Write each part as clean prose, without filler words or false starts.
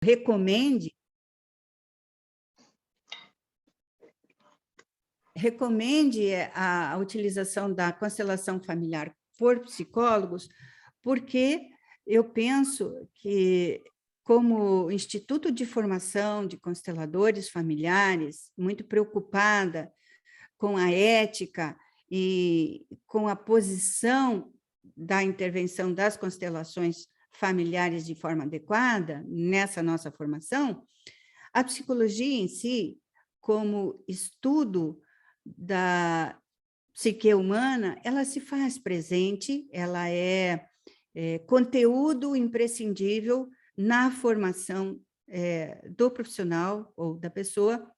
recomende a utilização da constelação familiar por psicólogos, porque eu penso que, como Instituto de Formação de Consteladores Familiares, muito preocupada com a ética e com a posição da intervenção das constelações familiares de forma adequada nessa nossa formação, a psicologia em si, como estudo da psique humana, ela se faz presente, ela é conteúdo imprescindível na formação do profissional ou da pessoa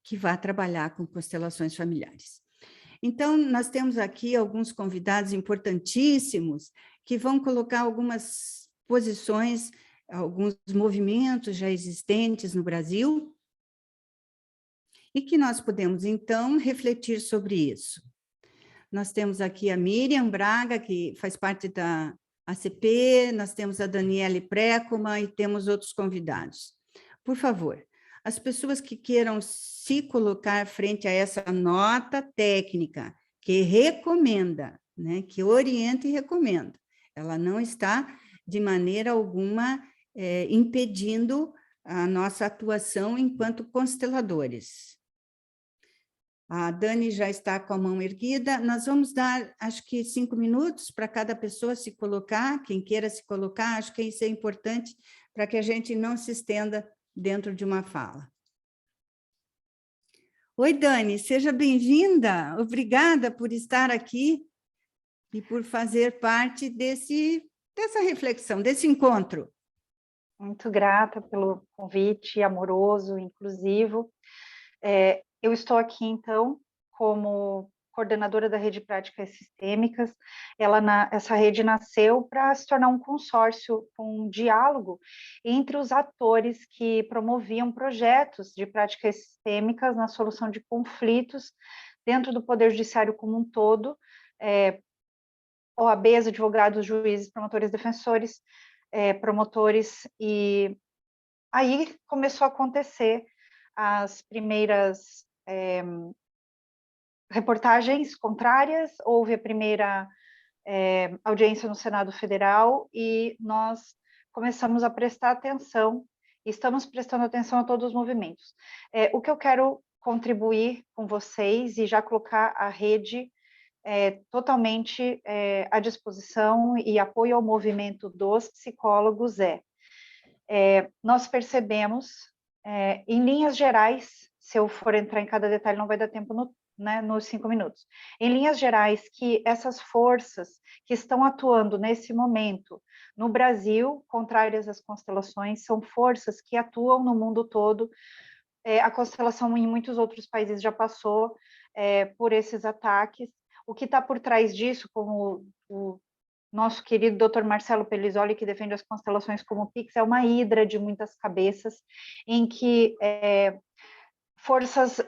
que vai trabalhar com constelações familiares. Então, nós temos aqui alguns convidados importantíssimos que vão colocar algumas posições, alguns movimentos já existentes no Brasil, e que nós podemos, então, refletir sobre isso. Nós temos aqui a Miriam Braga, que faz parte da ACP, nós temos a Daniele Précoma e temos outros convidados. Por favor, as pessoas que queiram se colocar frente a essa nota técnica, que recomenda, né, que orienta e recomenda, ela não está, de maneira alguma, impedindo a nossa atuação enquanto consteladores. A Dani já está com a mão erguida. Nós vamos dar, acho que 5 minutos para cada pessoa se colocar, quem queira se colocar, acho que isso é importante para que a gente não se estenda dentro de uma fala. Oi, Dani, seja bem-vinda. Obrigada por estar aqui e por fazer parte dessa reflexão, desse encontro. Muito grata pelo convite amoroso, inclusivo. Eu estou aqui, então, como coordenadora da Rede Práticas Sistêmicas. Essa rede nasceu para se tornar um consórcio, um diálogo entre os atores que promoviam projetos de práticas sistêmicas na solução de conflitos dentro do Poder Judiciário como um todo, OABs, advogados, juízes, promotores, defensores, promotores, e aí começou a acontecer as primeiras reportagens contrárias, houve a primeira audiência no Senado Federal e nós começamos a prestar atenção, estamos prestando atenção a todos os movimentos. O que eu quero contribuir com vocês e já colocar a rede totalmente à disposição e apoio ao movimento dos psicólogos nós percebemos, em linhas gerais, se eu for entrar em cada detalhe não vai dar tempo nos 5 minutos, em linhas gerais, que essas forças que estão atuando nesse momento no Brasil, contrárias às constelações, são forças que atuam no mundo todo. A constelação em muitos outros países já passou por esses ataques. O que está por trás disso, como o nosso querido Dr. Marcelo Pellizzoli, que defende as constelações como Pix, é uma hidra de muitas cabeças, em que forças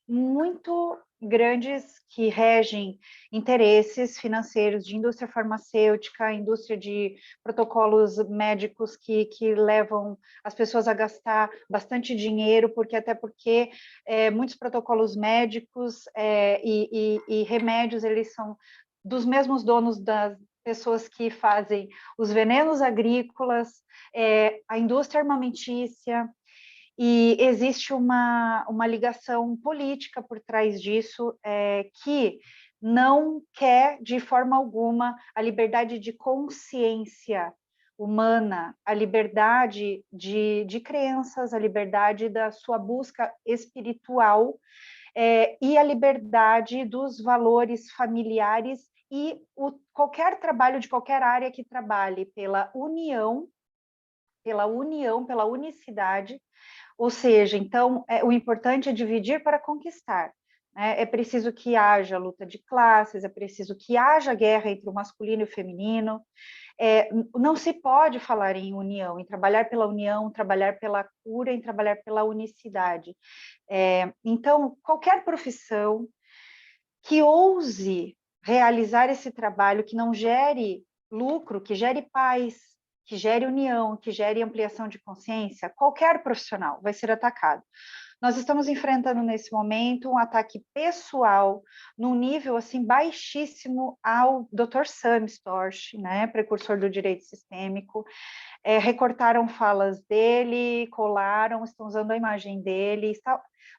muito grandes que regem interesses financeiros de indústria farmacêutica, indústria de protocolos médicos que levam as pessoas a gastar bastante dinheiro, até porque muitos protocolos médicos e remédios, eles são dos mesmos donos das pessoas que fazem os venenos agrícolas, a indústria armamentícia, e existe uma ligação política por trás disso, que não quer, de forma alguma, a liberdade de consciência humana, a liberdade de crenças, a liberdade da sua busca espiritual, e a liberdade dos valores familiares e qualquer trabalho de qualquer área que trabalhe pela união, pela unicidade, ou seja, então, o importante é dividir para conquistar. É preciso que haja luta de classes, é preciso que haja guerra entre o masculino e o feminino. Não se pode falar em união, em trabalhar pela união, trabalhar pela cura, em trabalhar pela unicidade. Então, qualquer profissão que ouse realizar esse trabalho, que não gere lucro, que gere paz, que gere união, que gere ampliação de consciência, qualquer profissional vai ser atacado. Nós estamos enfrentando nesse momento um ataque pessoal num nível assim baixíssimo ao Dr. Sam Storch, né, precursor do direito sistêmico. Recortaram falas dele, colaram, estão usando a imagem dele.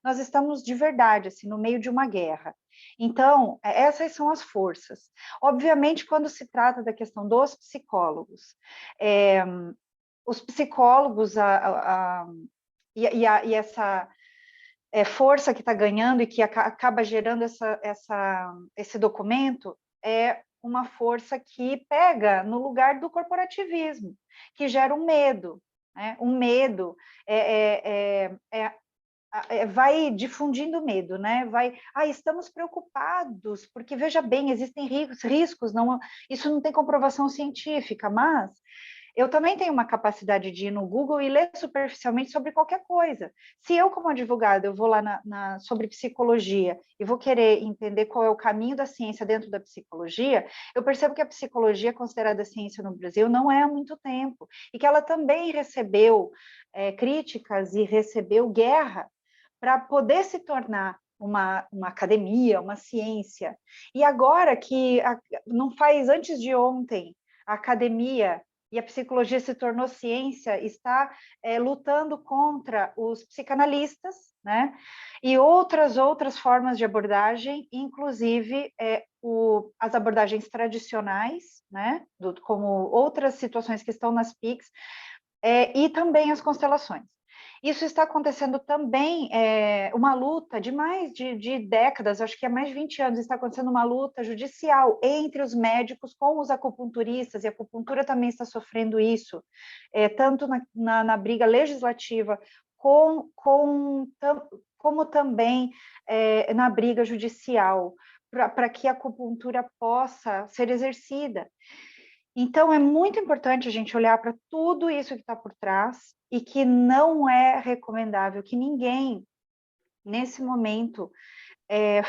Nós estamos de verdade assim no meio de uma guerra. Então, essas são as forças. Obviamente, quando se trata da questão dos psicólogos, os psicólogos e essa força que está ganhando e que acaba gerando esse documento é uma força que pega no lugar do corporativismo, que gera um medo, né? Um medo vai difundindo medo, né? Estamos preocupados, porque veja bem, existem riscos, isso não tem comprovação científica, mas eu também tenho uma capacidade de ir no Google e ler superficialmente sobre qualquer coisa. Se eu, como advogada, eu vou lá sobre psicologia e vou querer entender qual é o caminho da ciência dentro da psicologia, eu percebo que a psicologia é considerada ciência no Brasil não é há muito tempo, e que ela também recebeu críticas e recebeu guerra para poder se tornar uma academia, uma ciência. E agora que, não faz antes de ontem, a academia e a psicologia se tornou ciência, está lutando contra os psicanalistas, né? E outras formas de abordagem, inclusive as abordagens tradicionais, né? Como outras situações que estão nas PICs, e também as constelações. Isso está acontecendo também, uma luta de mais de décadas, acho que há mais de 20 anos, está acontecendo uma luta judicial entre os médicos com os acupunturistas, e a acupuntura também está sofrendo isso, tanto na briga legislativa, como também na briga judicial, para que a acupuntura possa ser exercida. Então, é muito importante a gente olhar para tudo isso que está por trás e que não é recomendável que ninguém, nesse momento,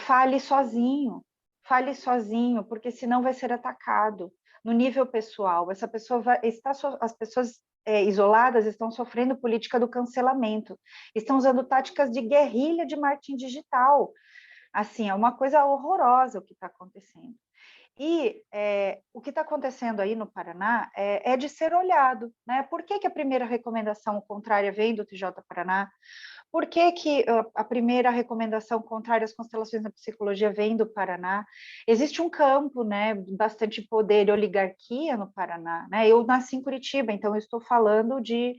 fale sozinho, porque senão vai ser atacado no nível pessoal. Essa pessoa as pessoas isoladas estão sofrendo política do cancelamento, estão usando táticas de guerrilha de marketing digital. Assim, é uma coisa horrorosa o que está acontecendo. E o que está acontecendo aí no Paraná é de ser olhado, né? Por que a primeira recomendação contrária vem do TJ Paraná? Por que a primeira recomendação contrária às constelações na psicologia vem do Paraná? Existe um campo, né, bastante poder e oligarquia no Paraná, né? Eu nasci em Curitiba, então eu estou falando de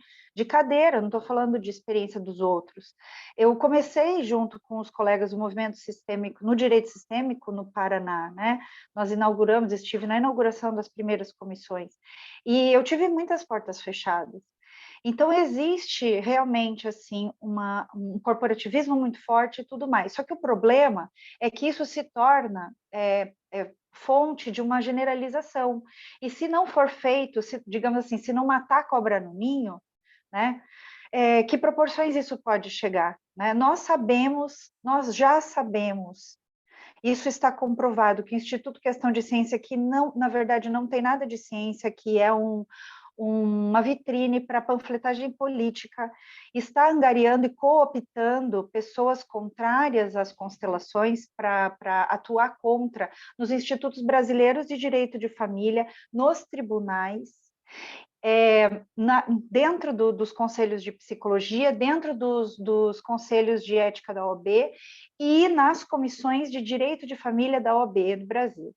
cadeira, não estou falando de experiência dos outros. Eu comecei junto com os colegas do movimento sistêmico, no direito sistêmico no Paraná, né? Nós estive na inauguração das primeiras comissões, e eu tive muitas portas fechadas. Então, existe realmente assim um corporativismo muito forte e tudo mais. Só que o problema é que isso se torna fonte de uma generalização. E se não for feito, digamos assim, se não matar a cobra no ninho, né, que proporções isso pode chegar? Né? Nós já sabemos, isso está comprovado, que o Instituto Questão de Ciência, que não, na verdade não tem nada de ciência, que é uma vitrine para panfletagem política, está angariando e cooptando pessoas contrárias às constelações para atuar contra nos institutos brasileiros de direito de família, nos tribunais, dentro dos conselhos de psicologia, dentro dos conselhos de ética da OAB e nas comissões de direito de família da OAB do Brasil.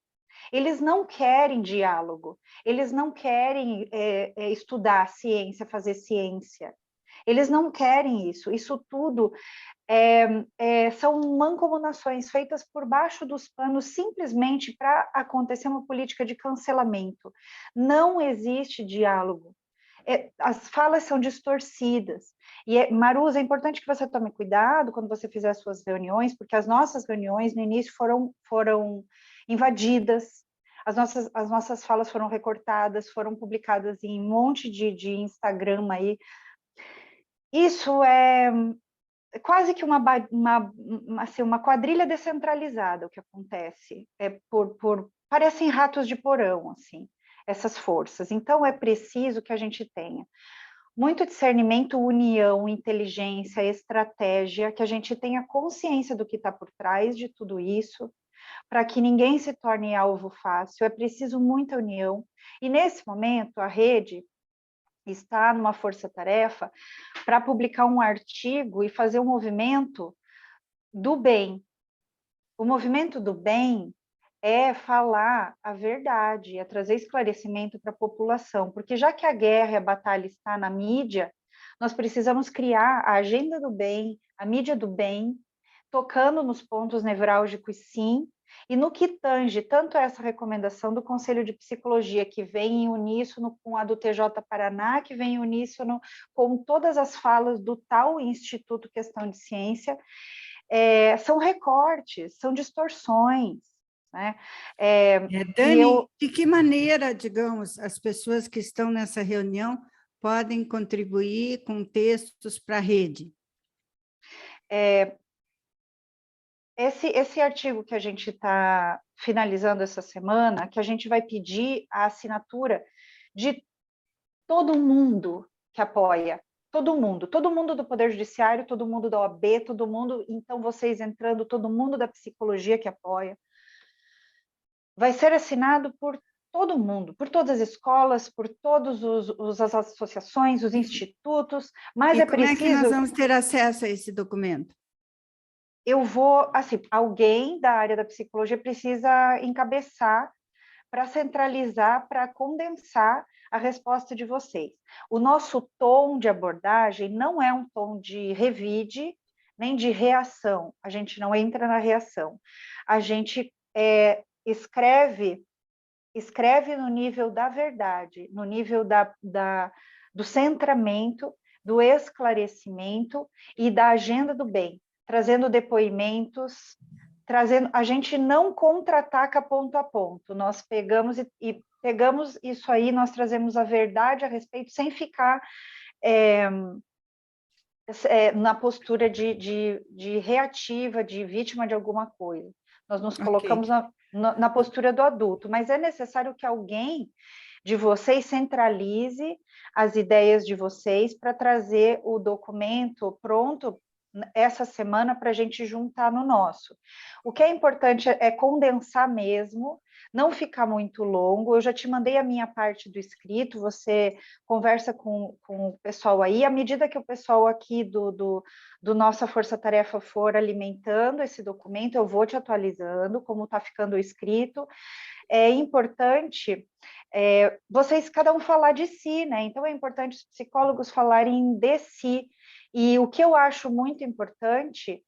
Eles não querem diálogo, eles não querem estudar ciência, fazer ciência. Eles não querem isso. Isso tudo são mancomunações feitas por baixo dos panos simplesmente para acontecer uma política de cancelamento. Não existe diálogo. As falas são distorcidas. E, Maruza, é importante que você tome cuidado quando você fizer as suas reuniões, porque as nossas reuniões no início foram invadidas, as nossas falas foram recortadas, foram publicadas em um monte de Instagram aí. Isso é quase que uma quadrilha descentralizada o que acontece. Parecem ratos de porão, assim. essas forças. Então, é preciso que a gente tenha muito discernimento, união, inteligência, estratégia, que a gente tenha consciência do que está por trás de tudo isso, para que ninguém se torne alvo fácil. É preciso muita união. E, nesse momento, a rede está numa força-tarefa para publicar um artigo e fazer um movimento do bem. O movimento do bem é falar a verdade, é trazer esclarecimento para a população, porque já que a guerra e a batalha está na mídia, nós precisamos criar a agenda do bem, a mídia do bem, tocando nos pontos nevrálgicos, sim, e no que tange tanto essa recomendação do Conselho de Psicologia, que vem em uníssono com a do TJ Paraná, que vem em uníssono com todas as falas do tal Instituto Questão de Ciência, são recortes, são distorções, né? Dani, de que maneira, digamos, as pessoas que estão nessa reunião podem contribuir com textos para a rede? Esse artigo que a gente está finalizando essa semana, que a gente vai pedir a assinatura de todo mundo que apoia, todo mundo do Poder Judiciário, todo mundo da OAB, todo mundo, então vocês entrando, todo mundo da psicologia que apoia, vai ser assinado por todo mundo, por todas as escolas, por todas as associações, os institutos, mas e como é que nós vamos ter acesso a esse documento? Eu vou, assim, alguém da área da psicologia precisa encabeçar para centralizar, para condensar a resposta de vocês. O nosso tom de abordagem não é um tom de revide, nem de reação, a gente não entra na reação. A gente escreve no nível da verdade, no nível do centramento, do esclarecimento e da agenda do bem, trazendo depoimentos, a gente não contra-ataca ponto a ponto, nós pegamos e pegamos isso aí, nós trazemos a verdade a respeito, sem ficar na postura de reativa, de vítima de alguma coisa. Nós nos colocamos na postura do adulto, mas é necessário que alguém de vocês centralize as ideias de vocês para trazer o documento pronto essa semana para a gente juntar no nosso. O que é importante é condensar mesmo, não ficar muito longo. Eu já te mandei a minha parte do escrito, você conversa com o pessoal aí, à medida que o pessoal aqui do Nossa Força Tarefa for alimentando esse documento, eu vou te atualizando como está ficando escrito. É importante vocês, cada um falar de si, né? Então é importante os psicólogos falarem de si. E o que eu acho muito importante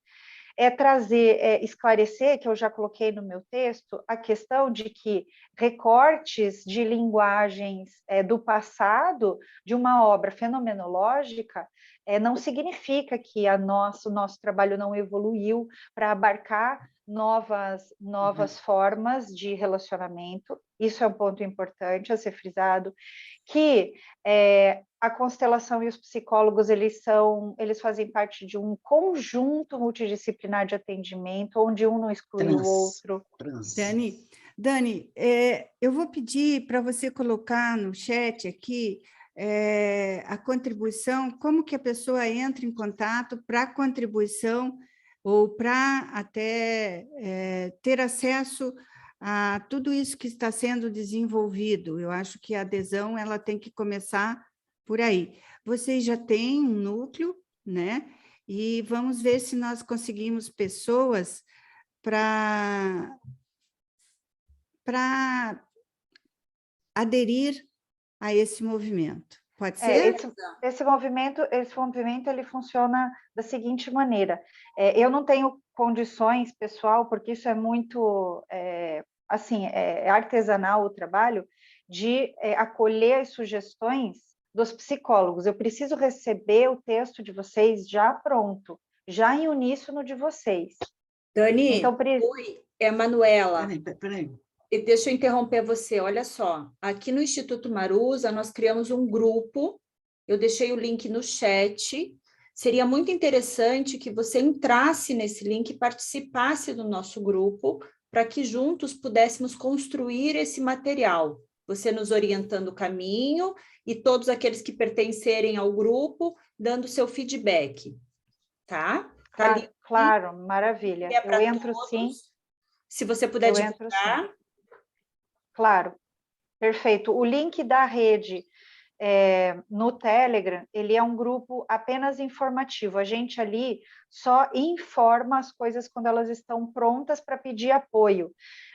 é trazer, esclarecer, que eu já coloquei no meu texto, a questão de que recortes de linguagens do passado, de uma obra fenomenológica, não significa que o nosso trabalho não evoluiu para abarcar novas formas de relacionamento. Isso é um ponto importante a ser frisado, que a constelação e os psicólogos, eles fazem parte de um conjunto multidisciplinar de atendimento, onde um não exclui o outro. Dani, eu vou pedir para você colocar no chat aqui a contribuição, como que a pessoa entra em contato para a contribuição ou para até ter acesso a tudo isso que está sendo desenvolvido. Eu acho que a adesão ela tem que começar por aí. Vocês já têm um núcleo, né? E vamos ver se nós conseguimos pessoas para aderir a esse movimento. Pode ser? Esse movimento ele funciona da seguinte maneira. Eu não tenho condições, pessoal, porque isso é muito artesanal o trabalho, de acolher as sugestões dos psicólogos. Eu preciso receber o texto de vocês já pronto, já em uníssono de vocês. Dani, então, oi, é Manuela. Peraí. Deixa eu interromper você, olha só, aqui no Instituto Marusa nós criamos um grupo, eu deixei o link no chat, seria muito interessante que você entrasse nesse link e participasse do nosso grupo, para que juntos pudéssemos construir esse material, você nos orientando o caminho e todos aqueles que pertencerem ao grupo dando seu feedback, tá? Tá ali, Claro, maravilha. é Eu entro todos. sim. Se você puder Eu entro divulgar. sim. Claro, perfeito. O link da rede no Telegram, ele é um grupo apenas informativo. A gente ali só informa as coisas quando elas estão prontas para pedir apoio.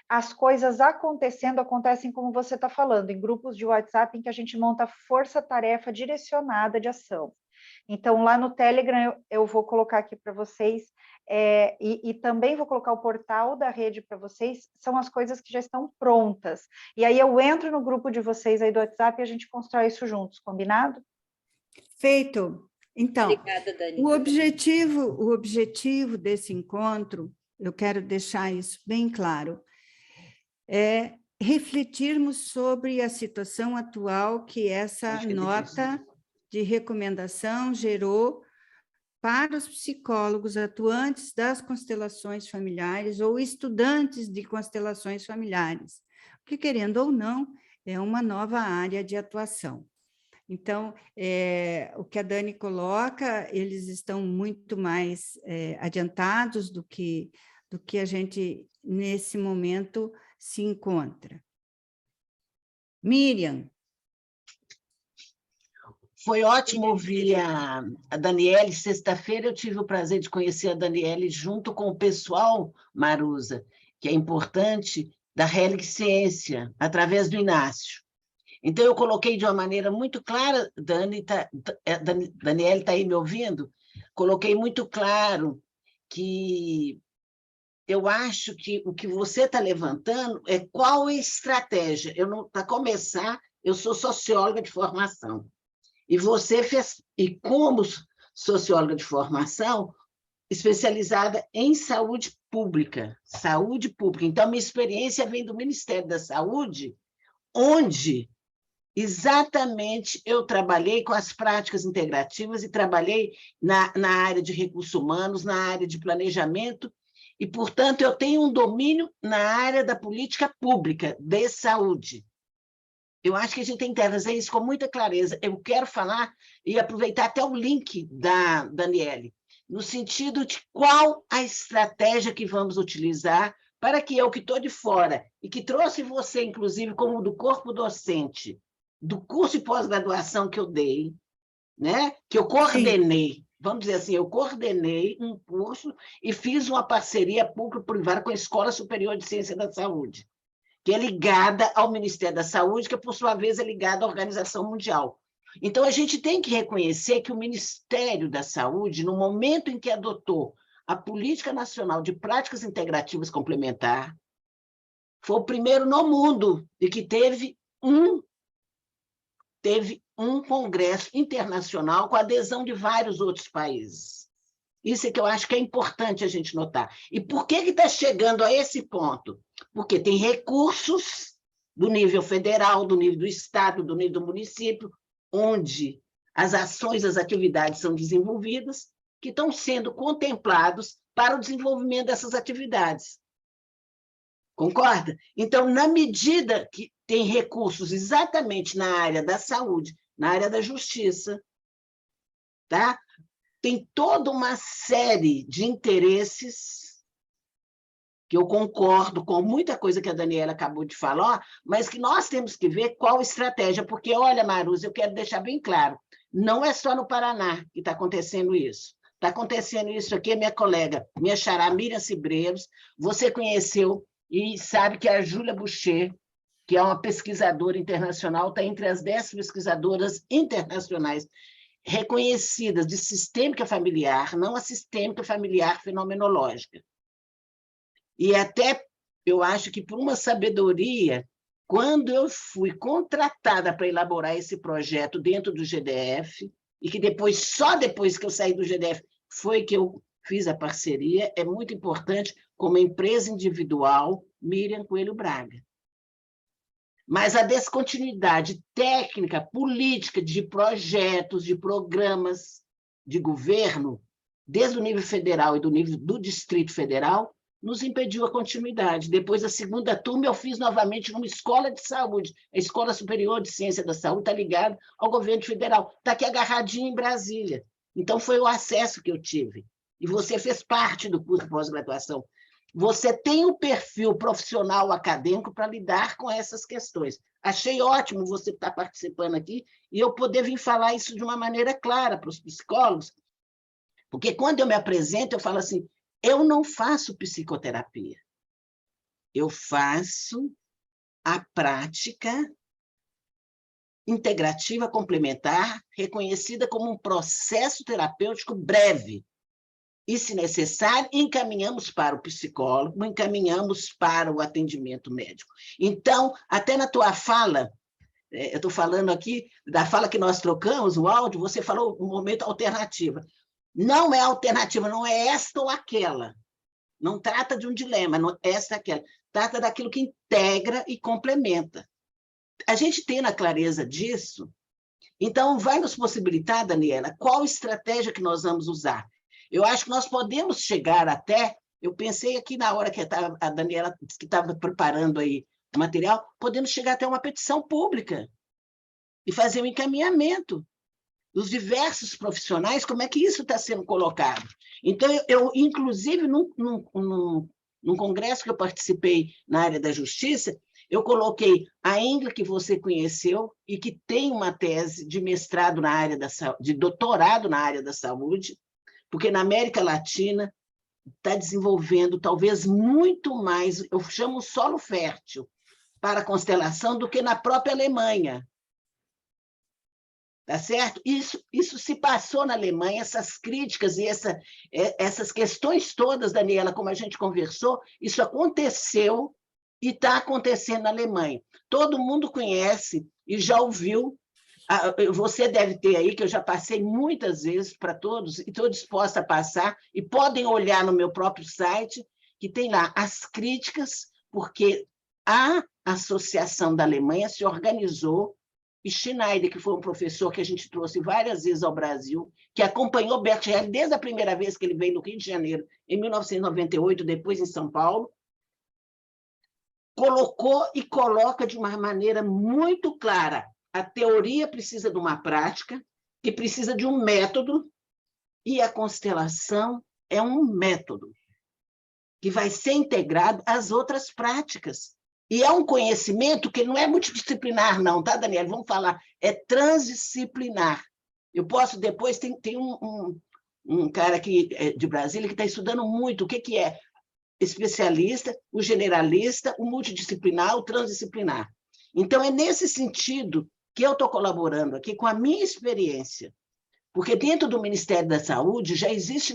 As coisas acontecem como você está falando, em grupos de WhatsApp em que a gente monta força-tarefa direcionada de ação. Então, lá no Telegram, eu vou colocar aqui para vocês, e também vou colocar o portal da rede para vocês, são as coisas que já estão prontas. E aí eu entro no grupo de vocês aí do WhatsApp e a gente constrói isso juntos, combinado? Feito. Então, Obrigada, Dani. o objetivo desse encontro, eu quero deixar isso bem claro, é refletirmos sobre a situação atual que essa nota de recomendação gerou para os psicólogos atuantes das constelações familiares ou estudantes de constelações familiares, porque, querendo ou não, é uma nova área de atuação. Então, o que a Dani coloca, eles estão muito mais adiantados do que a gente, nesse momento, se encontra. Miriam. Foi ótimo ouvir a Daniele. Sexta-feira eu tive o prazer de conhecer a Daniele junto com o pessoal, Marusa, que é importante, da Relic Ciência, através do Inácio. Então, eu coloquei de uma maneira muito clara, Daniele está aí me ouvindo? Coloquei muito claro que eu acho que o que você está levantando é qual é a estratégia. Para começar, eu sou socióloga de formação. E você fez, e como socióloga de formação, especializada em saúde pública. Então, minha experiência vem do Ministério da Saúde, onde exatamente eu trabalhei com as práticas integrativas e trabalhei na área de recursos humanos, na área de planejamento, e, portanto, eu tenho um domínio na área da política pública de saúde. Eu acho que a gente tem que trazer isso com muita clareza. Eu quero falar e aproveitar até o link da Daniele, no sentido de qual a estratégia que vamos utilizar para que eu, que estou de fora, e que trouxe você, inclusive, como do corpo docente, do curso de pós-graduação que eu dei, né? Que eu coordenei, sim. Vamos dizer assim, eu coordenei um curso e fiz uma parceria público-privada com a Escola Superior de Ciência da Saúde, que é ligada ao Ministério da Saúde, que, por sua vez, é ligada à Organização Mundial. Então, a gente tem que reconhecer que o Ministério da Saúde, no momento em que adotou a Política Nacional de Práticas Integrativas Complementar, foi o primeiro no mundo e que teve um congresso internacional com a adesão de vários outros países. Isso é que eu acho que é importante a gente notar. E por que está chegando a esse ponto? Porque tem recursos do nível federal, do nível do estado, do nível do município, onde as ações, as atividades são desenvolvidas, que estão sendo contemplados para o desenvolvimento dessas atividades. Concorda? Então, na medida que tem recursos exatamente na área da saúde, na área da justiça, tá? Tem toda uma série de interesses que eu concordo com muita coisa que a Daniela acabou de falar, mas que nós temos que ver qual estratégia, porque, olha, Maruza, eu quero deixar bem claro, não é só no Paraná que está acontecendo isso. Está acontecendo isso aqui, minha colega, minha xará Miriam Cibreiros, você conheceu e sabe que a Júlia Boucher, que é uma pesquisadora internacional, está entre as 10 pesquisadoras internacionais reconhecidas de sistêmica familiar, não a sistêmica familiar fenomenológica. E até, eu acho que por uma sabedoria, quando eu fui contratada para elaborar esse projeto dentro do GDF, e que depois, só depois que eu saí do GDF, foi que eu fiz a parceria, é muito importante, como empresa individual, Miriam Coelho Braga. Mas a descontinuidade técnica, política, de projetos, de programas de governo, desde o nível federal e do nível do Distrito Federal, nos impediu a continuidade. Depois da segunda turma, eu fiz novamente numa escola de saúde. A Escola Superior de Ciência da Saúde está ligada ao governo federal. Está aqui agarradinho em Brasília. Então, foi o acesso que eu tive. E você fez parte do curso de pós-graduação. Você tem um perfil profissional acadêmico para lidar com essas questões. Achei ótimo você estar participando aqui e eu poder vir falar isso de uma maneira clara para os psicólogos, porque quando eu me apresento, eu falo assim, eu não faço psicoterapia, eu faço a prática integrativa complementar, reconhecida como um processo terapêutico breve, e, se necessário, encaminhamos para o psicólogo, encaminhamos para o atendimento médico. Então, até na tua fala, eu estou falando aqui da fala que nós trocamos, o áudio, você falou um momento alternativa. Não é alternativa, não é esta ou aquela. Não trata de um dilema, não é esta ou aquela. Trata daquilo que integra e complementa. A gente tendo a clareza disso, então vai nos possibilitar, Daniela, qual estratégia que nós vamos usar. Eu acho que nós podemos chegar até, eu pensei aqui na hora que a Daniela que estava preparando aí o material, podemos chegar até uma petição pública e fazer um encaminhamento dos diversos profissionais, como é que isso está sendo colocado. Então, eu inclusive, num congresso que eu participei na área da justiça, eu coloquei a Ingla, que você conheceu, e que tem uma tese de mestrado na área da saúde, de doutorado na área da saúde, porque na América Latina está desenvolvendo talvez muito mais, eu chamo solo fértil, para a constelação do que na própria Alemanha. Tá certo? Isso se passou na Alemanha, essas críticas e essas questões todas, Daniela, como a gente conversou, isso aconteceu e está acontecendo na Alemanha. Todo mundo conhece e já ouviu, você deve ter aí, que eu já passei muitas vezes para todos, e estou disposta a passar, e podem olhar no meu próprio site, que tem lá as críticas, porque a Associação da Alemanha se organizou, e Schneider, que foi um professor que a gente trouxe várias vezes ao Brasil, que acompanhou Bert Helling desde a primeira vez que ele veio no Rio de Janeiro, em 1998, depois em São Paulo, colocou e coloca de uma maneira muito clara. A teoria precisa de uma prática, que precisa de um método, e a constelação é um método que vai ser integrado às outras práticas. E é um conhecimento que não é multidisciplinar, não, tá, Daniela? Vamos falar, é transdisciplinar. Eu posso, depois, tem um cara aqui de Brasília que está estudando muito o que é especialista, o generalista, o multidisciplinar, o transdisciplinar. Então, é nesse sentido que eu estou colaborando aqui com a minha experiência, porque dentro do Ministério da Saúde já existe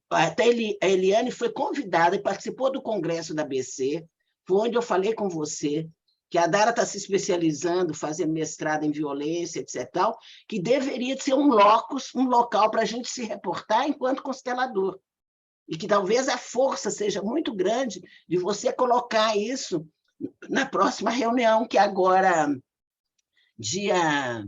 até a Eliane foi convidada e participou do congresso da ABC, foi onde eu falei com você, que a Dara está se especializando, fazendo mestrado em violência, etc., tal, que deveria ser um local para a gente se reportar enquanto constelador. E que talvez a força seja muito grande de você colocar isso na próxima reunião, que agora, dia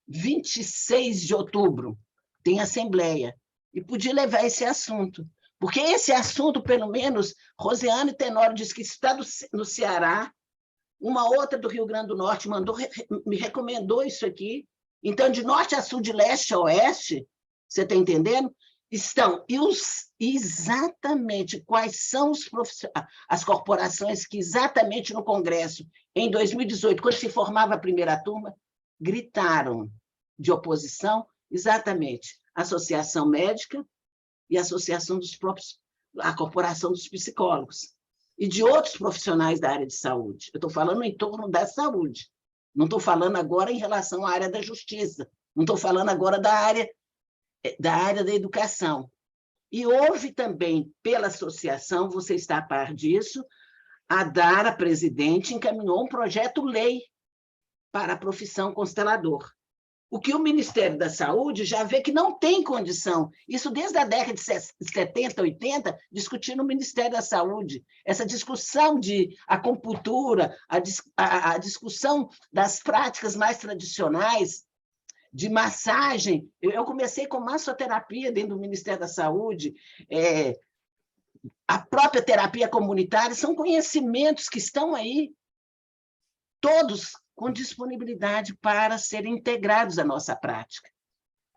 26 de outubro, tem assembleia. E podia levar esse assunto. Porque esse assunto, pelo menos, Rosiane Tenório disse que está no Ceará, uma outra do Rio Grande do Norte me recomendou isso aqui. Então, de norte a sul, de leste a oeste, você está entendendo? Estão. Exatamente quais são as corporações que, exatamente no Congresso, em 2018, quando se formava a primeira turma, gritaram de oposição, exatamente. Associação Médica e Associação a Corporação dos Psicólogos e de outros profissionais da área de saúde. Eu estou falando em torno da saúde, não estou falando agora em relação à área da justiça, não estou falando agora da área da educação. E houve também, pela associação, você está a par disso, a Dara, presidente, encaminhou um projeto-lei para a profissão constelador. O que o Ministério da Saúde já vê que não tem condição. Isso desde a década de 70, 80, discutindo no Ministério da Saúde. Essa discussão de acupuntura, a discussão das práticas mais tradicionais, de massagem. Eu comecei com massoterapia dentro do Ministério da Saúde, a própria terapia comunitária, são conhecimentos que estão aí, todos com disponibilidade para serem integrados à nossa prática.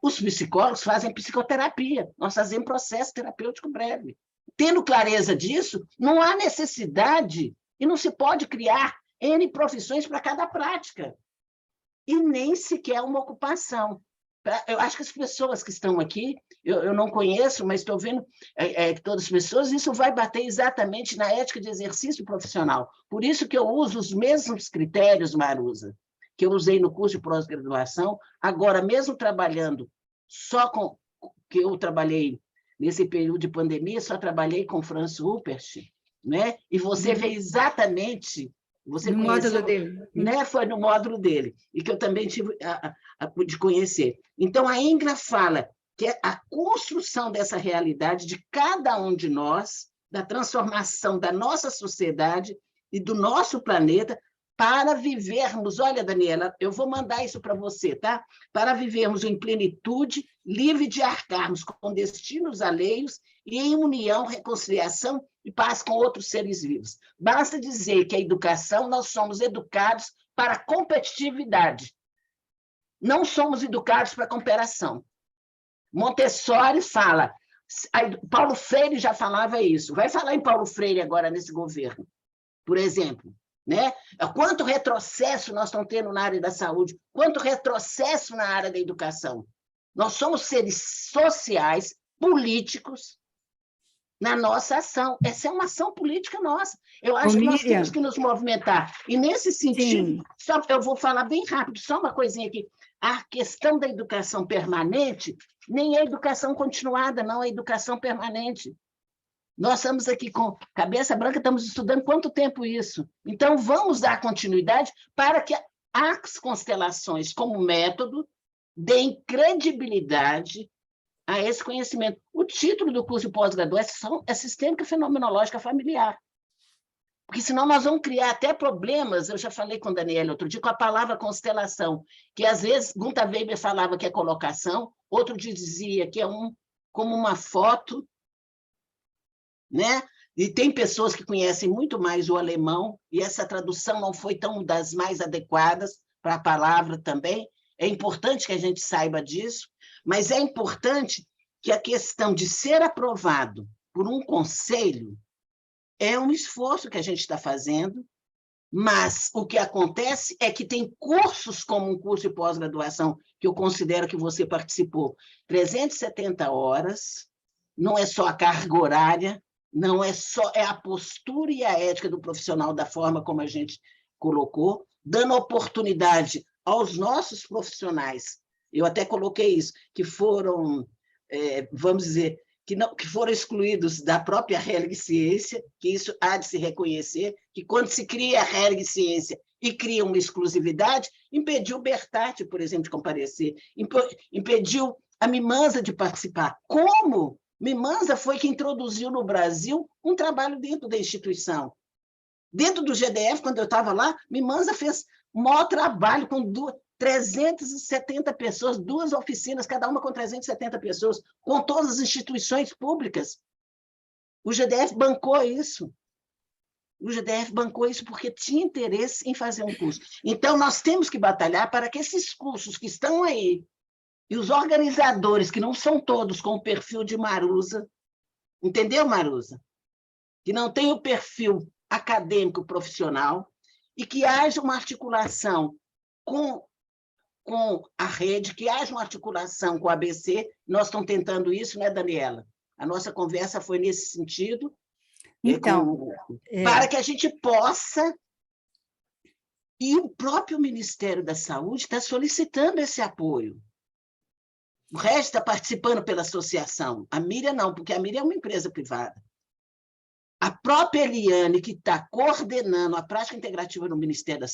Os psicólogos fazem psicoterapia, nós fazemos processo terapêutico breve. Tendo clareza disso, não há necessidade e não se pode criar N profissões para cada prática, e nem sequer uma ocupação. Eu acho que as pessoas que estão aqui, eu não conheço, mas estou vendo que todas as pessoas, isso vai bater exatamente na ética de exercício profissional. Por isso que eu uso os mesmos critérios, Maruza, que eu usei no curso de pós-graduação, agora mesmo trabalhando só com... que eu trabalhei nesse período de pandemia, só trabalhei com Franz Ruppert, né? E você vê exatamente... Você no conheceu, módulo dele. Né? Foi no módulo dele, e que eu também tive de conhecer. Então, a Ingra fala que é a construção dessa realidade de cada um de nós, da transformação da nossa sociedade e do nosso planeta, para vivermos, olha, Daniela, eu vou mandar isso para você, tá? Para vivermos em plenitude, livre de arcarmos com destinos alheios e em união, reconciliação e paz com outros seres vivos. Basta dizer que a educação, nós somos educados para a competitividade. Não somos educados para a cooperação. Montessori fala, Paulo Freire já falava isso, vai falar em Paulo Freire agora nesse governo, por exemplo. Né? Quanto retrocesso nós estamos tendo na área da saúde, quanto retrocesso na área da educação. Nós somos seres sociais, políticos, na nossa ação. Essa é uma ação política nossa. Eu acho que nós temos que nos movimentar. E, nesse sentido, só, eu vou falar bem rápido, só uma coisinha aqui. A questão da educação permanente nem é educação continuada, não, é educação permanente. Nós estamos aqui com cabeça branca, estamos estudando quanto tempo isso. Então, vamos dar continuidade para que as constelações, como método, deem credibilidade a esse conhecimento. O título do curso de pós-graduação é Sistêmica Fenomenológica Familiar. Porque senão nós vamos criar até problemas, eu já falei com a Daniela outro dia, com a palavra constelação, que às vezes Gunther Weber falava que é colocação, outro dizia que é como uma foto, né? E tem pessoas que conhecem muito mais o alemão, e essa tradução não foi tão das mais adequadas para a palavra também. É importante que a gente saiba disso, mas é importante que a questão de ser aprovado por um conselho é um esforço que a gente está fazendo, mas o que acontece é que tem cursos como um curso de pós-graduação, que eu considero que você participou, 370 horas, não é só a carga horária, não é só, é a postura e a ética do profissional da forma como a gente colocou, dando oportunidade aos nossos profissionais, eu até coloquei isso, que foram, vamos dizer, que foram excluídos da própria Hering Ciência, que isso há de se reconhecer, que quando se cria a Hering Ciência e cria uma exclusividade, impediu o Bertatti, por exemplo, de comparecer, impediu a Mimanza de participar. Como? Mimanza foi que introduziu no Brasil um trabalho dentro da instituição. Dentro do GDF, quando eu estava lá, Mimanza fez o maior trabalho com 370 pessoas, 2 oficinas, cada uma com 370 pessoas, com todas as instituições públicas. O GDF bancou isso. O GDF bancou isso porque tinha interesse em fazer um curso. Então, nós temos que batalhar para que esses cursos que estão aí, e os organizadores, que não são todos com o perfil de Maruza, entendeu, Maruza? Que não tem o perfil acadêmico profissional, e que haja uma articulação com a rede, que haja uma articulação com a ABC. Nós estamos tentando isso, né, Daniela? A nossa conversa foi nesse sentido, então, para que a gente possa... E o próprio Ministério da Saúde está solicitando esse apoio. O resto está participando pela associação. A Miriam não, porque a Miriam é uma empresa privada. A própria Eliane, que está coordenando a prática integrativa no Ministério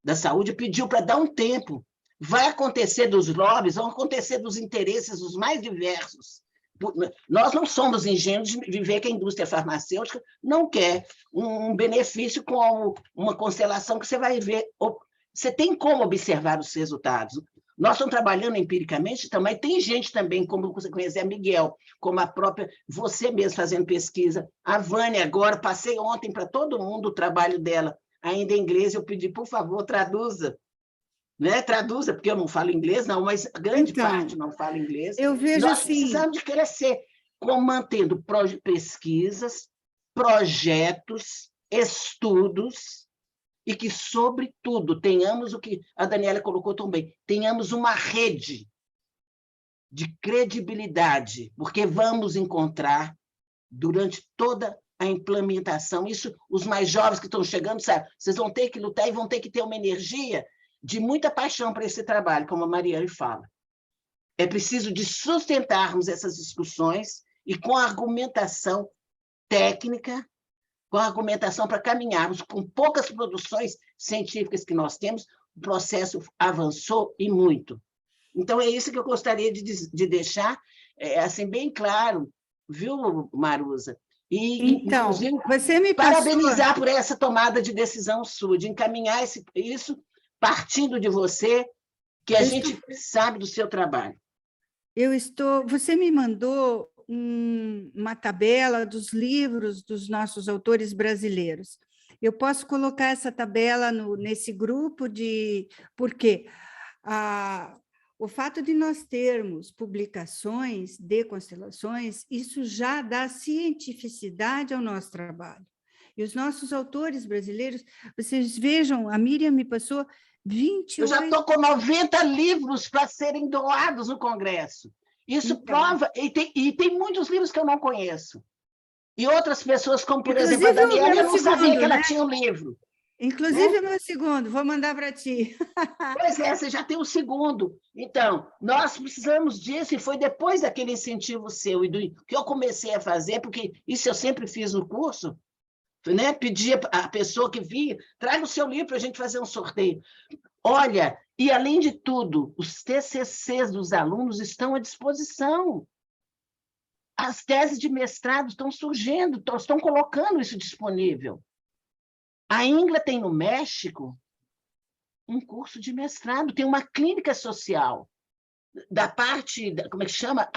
da Saúde, pediu para dar um tempo. Vai acontecer dos lobbies, vão acontecer dos interesses os mais diversos. Nós não somos ingênuos de ver que a indústria farmacêutica não quer um benefício com uma constelação que você vai ver. Você tem como observar os resultados. Nós estamos trabalhando empiricamente, então, mas tem gente também, como você conhece, a Miguel, como a própria, você mesmo fazendo pesquisa, a Vânia agora, passei ontem para todo mundo o trabalho dela, ainda em inglês, eu pedi, por favor, traduza, né? Traduza, porque eu não falo inglês, não, mas grande parte não fala inglês. Eu vejo Nós assim... precisamos de crescer, mantendo pesquisas, projetos, estudos, e que, sobretudo, tenhamos o que a Daniela colocou também, tenhamos uma rede de credibilidade, porque vamos encontrar, durante toda a implementação, isso os mais jovens que estão chegando, sabe, vocês vão ter que lutar e vão ter que ter uma energia de muita paixão para esse trabalho, como a Mariane fala. É preciso de sustentarmos essas discussões e com argumentação técnica, com argumentação para caminharmos com poucas produções científicas que nós temos, o processo avançou e muito. Então, é isso que eu gostaria de deixar assim, bem claro, viu, Maruza? E, então, inclusive, você me parabenizar por essa tomada de decisão sua, de encaminhar isso partindo de você, que a gente sabe do seu trabalho. Você me mandou uma tabela dos livros dos nossos autores brasileiros. Eu posso colocar essa tabela nesse grupo porque o fato de nós termos publicações de constelações, isso já dá cientificidade ao nosso trabalho. E os nossos autores brasileiros, vocês vejam, a Miriam me passou 28... Eu já estou com 90 livros para serem doados no Congresso. Isso então, prova, e tem muitos livros que eu não conheço. E outras pessoas, como, por exemplo, a Daniela, eu não sabia que ela tinha um livro. Inclusive, o meu segundo, vou mandar para ti. Pois é, você já tem o segundo. Então, nós precisamos disso, e foi depois daquele incentivo seu, e do que eu comecei a fazer, porque isso eu sempre fiz no curso, né? Pedia a pessoa que vinha, traga o seu livro para a gente fazer um sorteio. Olha, e além de tudo, os TCCs dos alunos estão à disposição. As teses de mestrado estão surgindo, estão colocando isso disponível. A Ingla tem no México um curso de mestrado, tem uma clínica social. Da parte, como é que chama?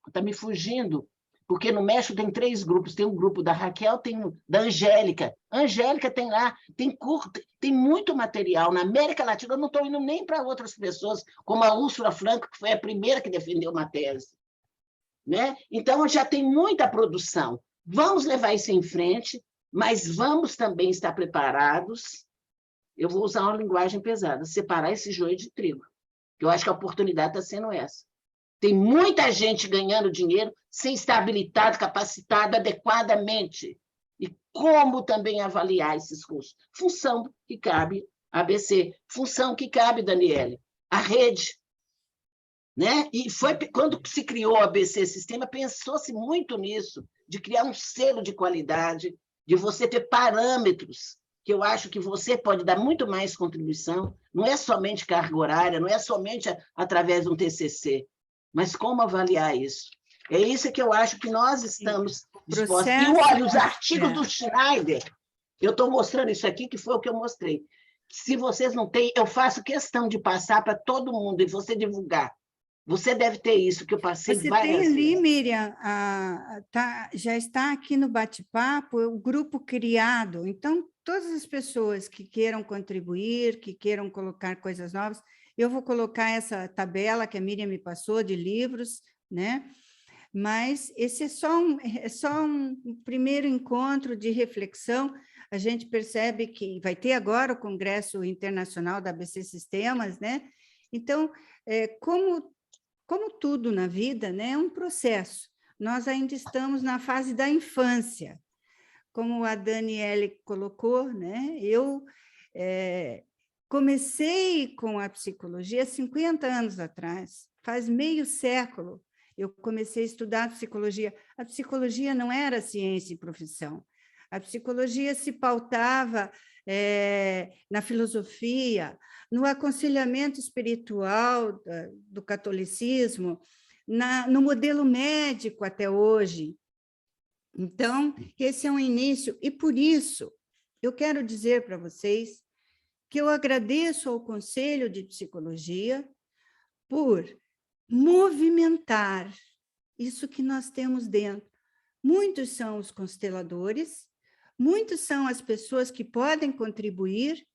Está me fugindo, porque no México tem 3 grupos, tem um grupo da Raquel, tem da Angélica. A Angélica tem lá, tem muito material. Na América Latina, eu não estou indo nem para outras pessoas, como a Úrsula Franco, que foi a primeira que defendeu uma tese. Né? Então, já tem muita produção. Vamos levar isso em frente, mas vamos também estar preparados. Eu vou usar uma linguagem pesada, separar esse joio de trigo. Eu acho que a oportunidade está sendo essa. Tem muita gente ganhando dinheiro sem estar habilitado, capacitado adequadamente. E como também avaliar esses cursos? Função que cabe a ABC, função que cabe, Daniele, a rede. Né? E foi quando se criou a ABC Sistema, pensou-se muito nisso, de criar um selo de qualidade, de você ter parâmetros, que eu acho que você pode dar muito mais contribuição, não é somente carga horária, não é somente através de um TCC, mas como avaliar isso. É isso que eu acho que nós estamos dispostos. E olha, os artigos do Schneider, eu estou mostrando isso aqui, que foi o que eu mostrei. Se vocês não têm, eu faço questão de passar para todo mundo e você divulgar. Você deve ter isso, que eu passei várias vezes. Você tem ali, Miriam, já está aqui no bate-papo, o grupo criado. Então, todas as pessoas que queiram contribuir, que queiram colocar coisas novas, eu vou colocar essa tabela que a Miriam me passou de livros, né? Mas esse é só um primeiro encontro de reflexão. A gente percebe que vai ter agora o Congresso Internacional da ABC Sistemas, né? Então, como tudo na vida, né, é um processo. Nós ainda estamos na fase da infância. Como a Daniele colocou, né, eu comecei com a psicologia 50 anos atrás, faz meio século, eu comecei a estudar psicologia. A psicologia não era ciência e profissão. A psicologia se pautava na filosofia, no aconselhamento espiritual do catolicismo, no modelo médico até hoje. Então, esse é um início, e por isso eu quero dizer para vocês que eu agradeço ao Conselho de Psicologia, por movimentar isso que nós temos dentro. Muitos são os consteladores, muitos são as pessoas que podem contribuir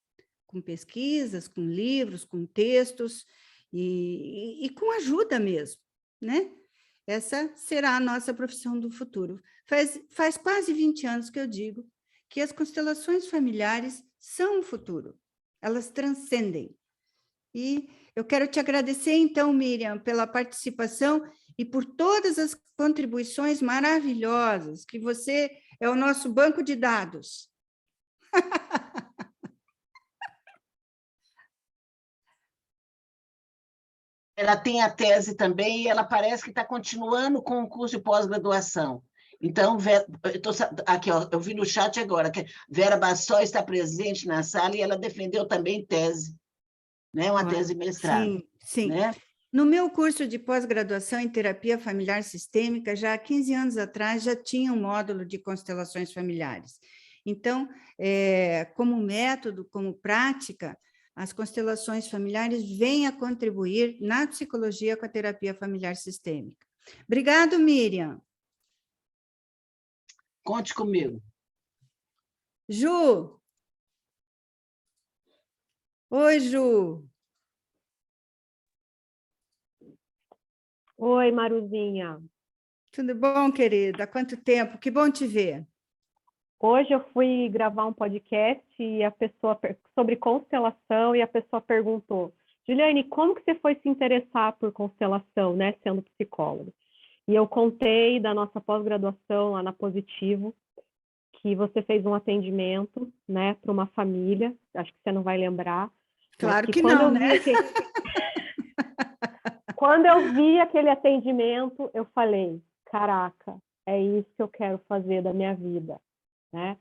com pesquisas, com livros, com textos e com ajuda mesmo, né? Essa será a nossa profissão do futuro. Faz quase 20 anos que eu digo que as constelações familiares são o futuro, elas transcendem. E eu quero te agradecer, então, Miriam, pela participação e por todas as contribuições maravilhosas, que você é o nosso banco de dados. Ela tem a tese também e ela parece que está continuando com o curso de pós-graduação. Então, aqui, ó, eu vi no chat agora que Vera Bassó está presente na sala e ela defendeu também tese, né? Uma tese de mestrado. Sim, sim. Né? No meu curso de pós-graduação em terapia familiar sistêmica, já há 15 anos atrás, já tinha um módulo de constelações familiares. Então, como método, como prática, as constelações familiares vêm a contribuir na psicologia com a terapia familiar sistêmica. Obrigado, Miriam. Conte comigo. Ju. Oi, Ju. Oi, Maruzinha. Tudo bom, querida? Há quanto tempo? Que bom te ver. Hoje eu fui gravar um podcast e a pessoa sobre constelação e a pessoa perguntou: Juliane, como que você foi se interessar por constelação, né, sendo psicóloga? E eu contei da nossa pós-graduação lá na Positivo, que você fez um atendimento, né, para uma família, acho que você não vai lembrar. Claro que não, né? Quando eu vi aquele atendimento, eu falei, caraca, é isso que eu quero fazer da minha vida, né?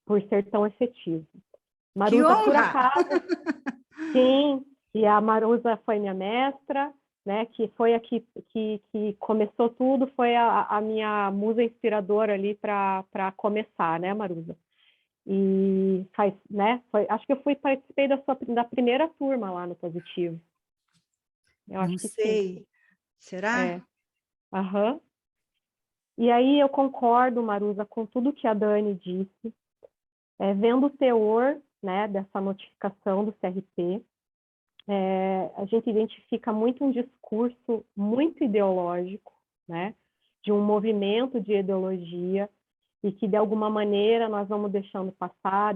Por ser tão efetivo. Maruza, que honra! por acaso, sim, e a Maruza foi minha mestra, né? Que foi a que começou tudo, foi a minha musa inspiradora ali para começar, né, Maruza? E faz, né? Acho que eu participei da primeira turma lá no Positivo. Eu acho que sei. sim. Será? Aham. E aí eu concordo, Maruza, com tudo que a Dani disse. Vendo o teor, né, dessa notificação do CRP, a gente identifica muito um discurso muito ideológico, né, de um movimento de ideologia, e que, de alguma maneira, nós vamos deixando passar,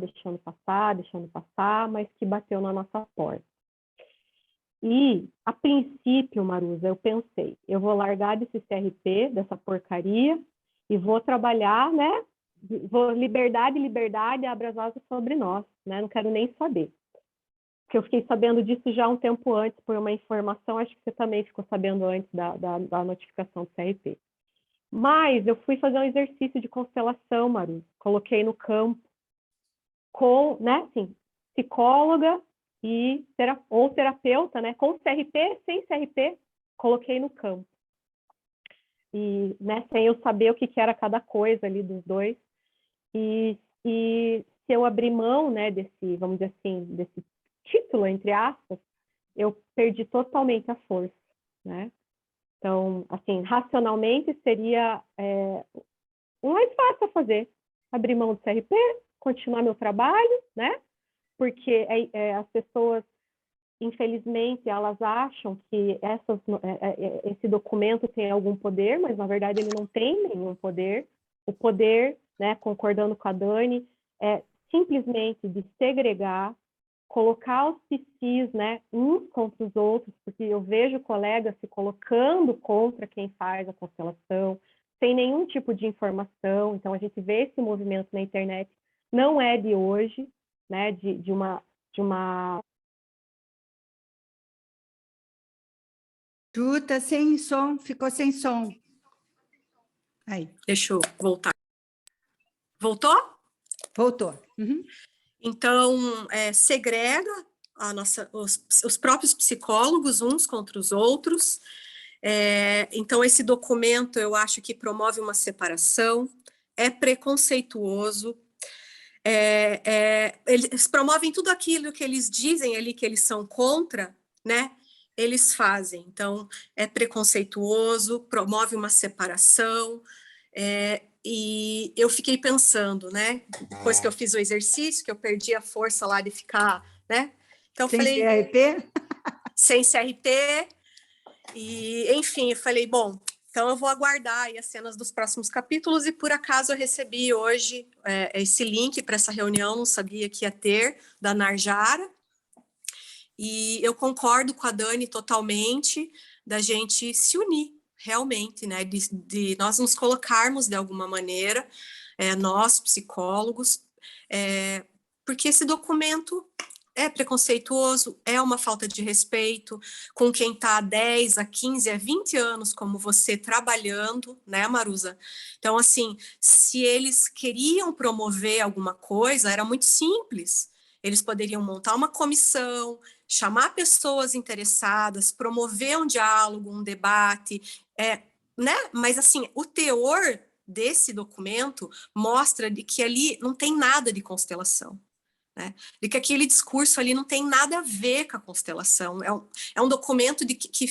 mas que bateu na nossa porta. E, a princípio, Maruza, eu pensei, eu vou largar desse CRP, dessa porcaria, e vou trabalhar, né? Liberdade, abra as asas sobre nós, né? Não quero nem saber. Porque eu fiquei sabendo disso já um tempo antes, por uma informação, acho que você também ficou sabendo antes da notificação do CRP. Mas eu fui fazer um exercício de constelação, Maruza, coloquei no campo, né, assim, psicóloga, ou terapeuta, né, com CRP, sem CRP, coloquei no campo. E, né, sem eu saber o que era cada coisa ali dos dois. E se eu abrir mão, né, desse, vamos dizer assim, desse título, entre aspas, eu perdi totalmente a força, né? Então, assim, racionalmente seria o mais fácil a fazer. Abrir mão do CRP, continuar meu trabalho, né? Porque as pessoas, infelizmente, elas acham que esse documento tem algum poder, mas, na verdade, ele não tem nenhum poder. O poder, né, concordando com a Dani, é simplesmente de segregar, colocar os psis, né, uns contra os outros, porque eu vejo colegas se colocando contra quem faz a constelação, sem nenhum tipo de informação. Então, a gente vê esse movimento na internet, não é de hoje, né, de uma... Tu tá sem som, ficou sem som. Aí. Deixa eu voltar. Voltou? Voltou. Uhum. Então, segrega os próprios psicólogos uns contra os outros. Então, esse documento, eu acho que promove uma separação, é preconceituoso, eles promovem tudo aquilo que eles dizem ali que eles são contra, né? eles fazem. Então, é preconceituoso, promove uma separação, e eu fiquei pensando, né? Depois que eu fiz o exercício, que eu perdi a força lá de ficar, né? Então, eu Sem falei... CRP? Sem CRP, e, enfim, eu falei, bom, então eu vou aguardar aí as cenas dos próximos capítulos, e por acaso eu recebi hoje esse link para essa reunião, não sabia que ia ter, da Narjara, e eu concordo com a Dani totalmente, da gente se unir, realmente, né, de nós nos colocarmos de alguma maneira, nós, psicólogos, porque esse documento é preconceituoso, é uma falta de respeito com quem está há 10, a 15, a 20 anos como você trabalhando, né, Maruza? Então, assim, se eles queriam promover alguma coisa, era muito simples. Eles poderiam montar uma comissão, chamar pessoas interessadas, promover um diálogo, um debate, né? Mas, assim, o teor desse documento mostra de que ali não tem nada de constelação. Né? De que aquele discurso ali não tem nada a ver com a constelação. É um documento de que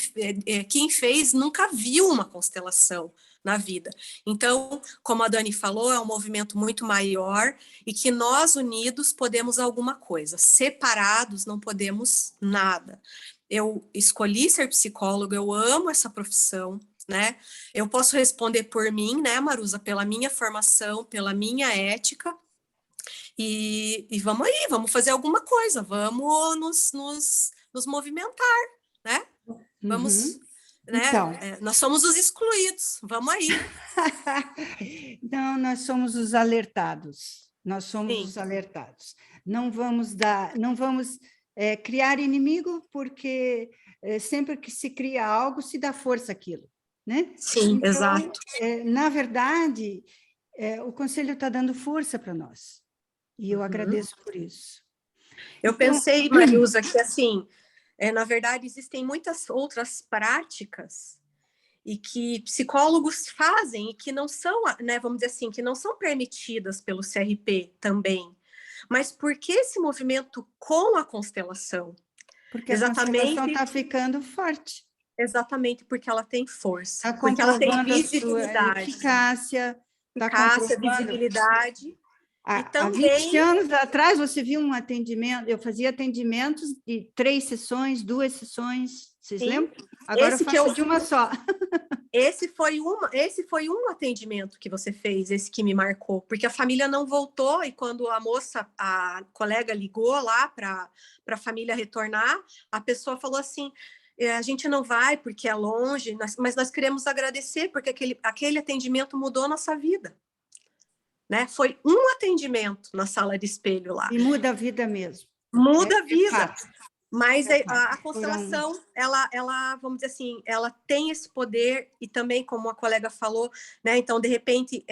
quem fez nunca viu uma constelação na vida. Então, como a Dani falou, é um movimento muito maior e que nós unidos podemos alguma coisa. Separados não podemos nada. Eu escolhi ser psicóloga, eu amo essa profissão, né? Eu posso responder por mim, né, Maruza, pela minha formação, pela minha ética. E vamos aí, vamos fazer alguma coisa, vamos nos movimentar, né? Vamos, né? Então. Nós somos os excluídos, vamos aí. Não, nós somos os alertados. Nós somos Sim. os alertados. Não vamos criar inimigo, porque sempre que se cria algo, se dá força àquilo, né? Sim, então, exato. Na verdade, o Conselho está dando força para nós. E eu agradeço por isso. Eu pensei, Marilza, que assim, na verdade, existem muitas outras práticas e que psicólogos fazem e que não são, né, vamos dizer assim, que não são permitidas pelo CRP também. Mas por que esse movimento com a constelação? Porque a constelação está ficando forte. Exatamente, porque ela tem força. Está porque ela tem visibilidade. Eficácia, visibilidade. Há 20 anos atrás, você viu um atendimento, eu fazia atendimentos de 3 sessões, 2 sessões, vocês lembram? Agora eu faço de uma só. Esse foi um atendimento que você fez, esse que me marcou, porque a família não voltou, e quando a colega ligou lá para a família retornar, a pessoa falou assim, a gente não vai porque é longe, mas nós queremos agradecer, porque aquele atendimento mudou a nossa vida. Né? Foi um atendimento na sala de espelho lá. E muda a vida mesmo. Muda a vida. Fato. Mas a constelação, ela, vamos dizer assim, ela tem esse poder, e também, como a colega falou, né? Então, de repente,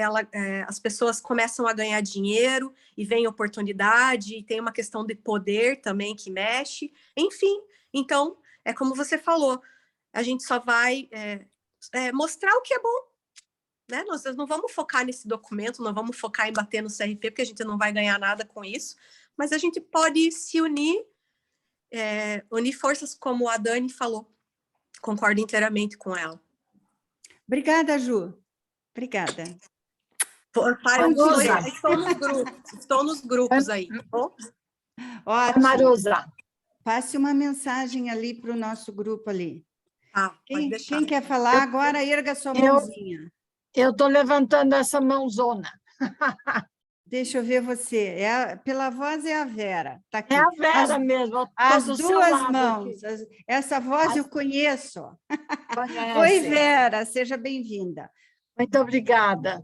as pessoas começam a ganhar dinheiro e vem oportunidade, e tem uma questão de poder também que mexe. Enfim, então, é como você falou, a gente só vai mostrar o que é bom. Né? Nós não vamos focar nesse documento, não vamos focar em bater no CRP, porque a gente não vai ganhar nada com isso, mas a gente pode se unir, unir forças, como a Dani falou. Concordo inteiramente com ela. Obrigada, Ju. Obrigada. Estou nos grupos aí. Ótimo. Maruza. Passe uma mensagem ali para o nosso grupo ali. Pode deixar. Quem quer falar agora, erga sua mãozinha. Eu estou levantando essa mãozona. Deixa eu ver você. Pela voz é a Vera. Tá aqui. É a Vera mesmo. As duas mãos. Essa voz eu conheço. Conhece. Oi, Vera, seja bem-vinda. Muito obrigada.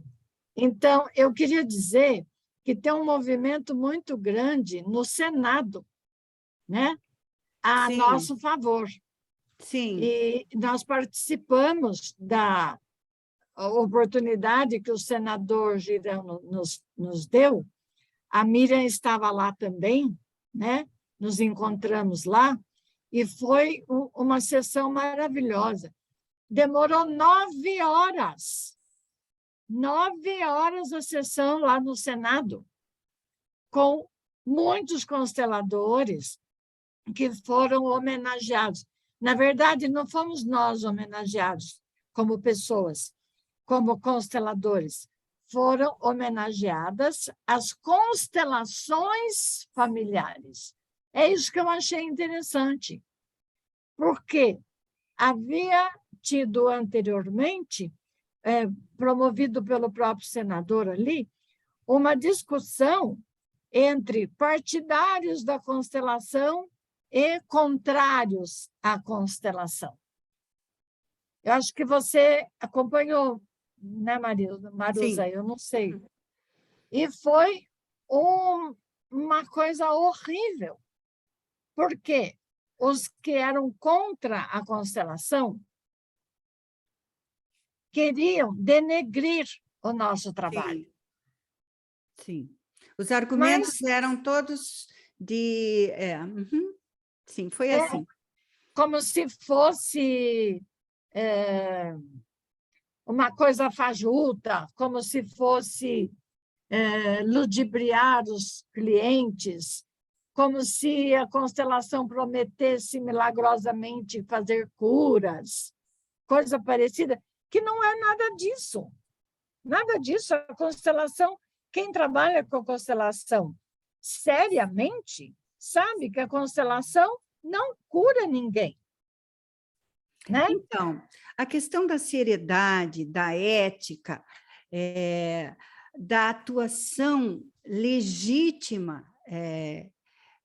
Então, eu queria dizer que tem um movimento muito grande no Senado, né? A nosso favor. Sim. E nós participamos da oportunidade que o senador Girão nos deu. A Miriam estava lá também, né? Nos encontramos lá, e foi uma sessão maravilhosa. Demorou 9 horas. 9 horas a sessão lá no Senado, com muitos consteladores que foram homenageados. Na verdade, não fomos nós homenageados como pessoas, como consteladores. Foram homenageadas as constelações familiares. É isso que eu achei interessante, porque havia tido anteriormente, promovido pelo próprio senador ali, uma discussão entre partidários da constelação e contrários à constelação. Eu acho que você acompanhou, né, Maruza? Eu não sei. E foi uma coisa horrível, porque os que eram contra a constelação queriam denegrir o nosso trabalho. Sim. Os argumentos eram todos de... Sim, foi assim. Como se fosse uma coisa fajuta, como se fosse ludibriar os clientes, como se a constelação prometesse milagrosamente fazer curas, coisa parecida, que não é nada disso. Nada disso. A constelação, quem trabalha com a constelação seriamente, sabe que a constelação não cura ninguém. Né? Então, a questão da seriedade, da ética, da atuação legítima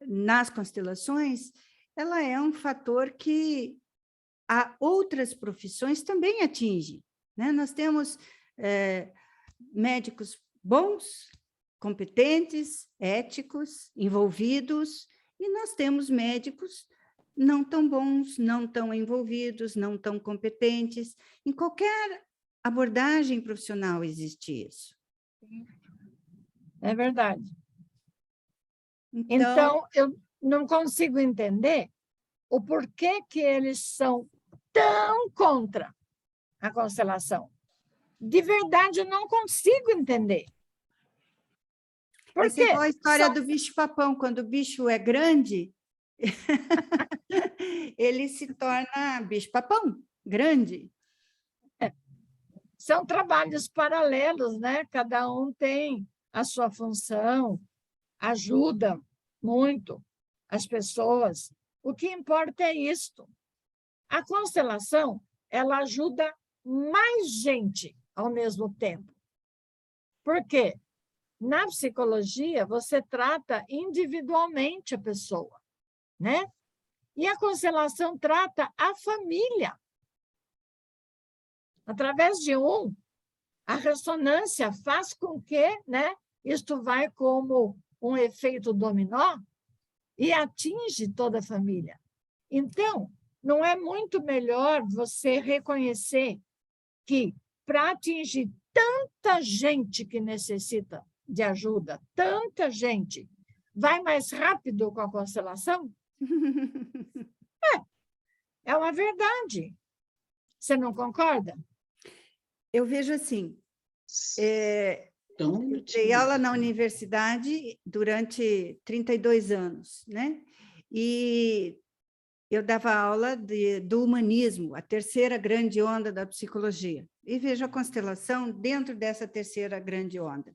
nas constelações, ela é um fator que a outras profissões também atinge. Né? Nós temos médicos bons, competentes, éticos, envolvidos, e nós temos médicos não tão bons, não tão envolvidos, não tão competentes. Em qualquer abordagem profissional existe isso. É verdade. Então, eu não consigo entender o porquê que eles são tão contra a constelação. De verdade, eu não consigo entender. Essa é igual a história do bicho-papão. Quando o bicho é grande, ele se torna bicho-papão, grande. São trabalhos paralelos, né? Cada um tem a sua função, ajuda muito as pessoas. O que importa é isto. A constelação, ela ajuda mais gente ao mesmo tempo. Por quê? Na psicologia, você trata individualmente a pessoa, né? E a constelação trata a família. Através de a ressonância faz com que, né, isto vai como um efeito dominó e atinge toda a família. Então, não é muito melhor você reconhecer que, para atingir tanta gente que necessita de ajuda, tanta gente, vai mais rápido com a constelação? É uma verdade. Você não concorda? Eu vejo assim, dei aula na universidade durante 32 anos, né? E eu dava aula do humanismo, a terceira grande onda da psicologia. E vejo a constelação dentro dessa terceira grande onda.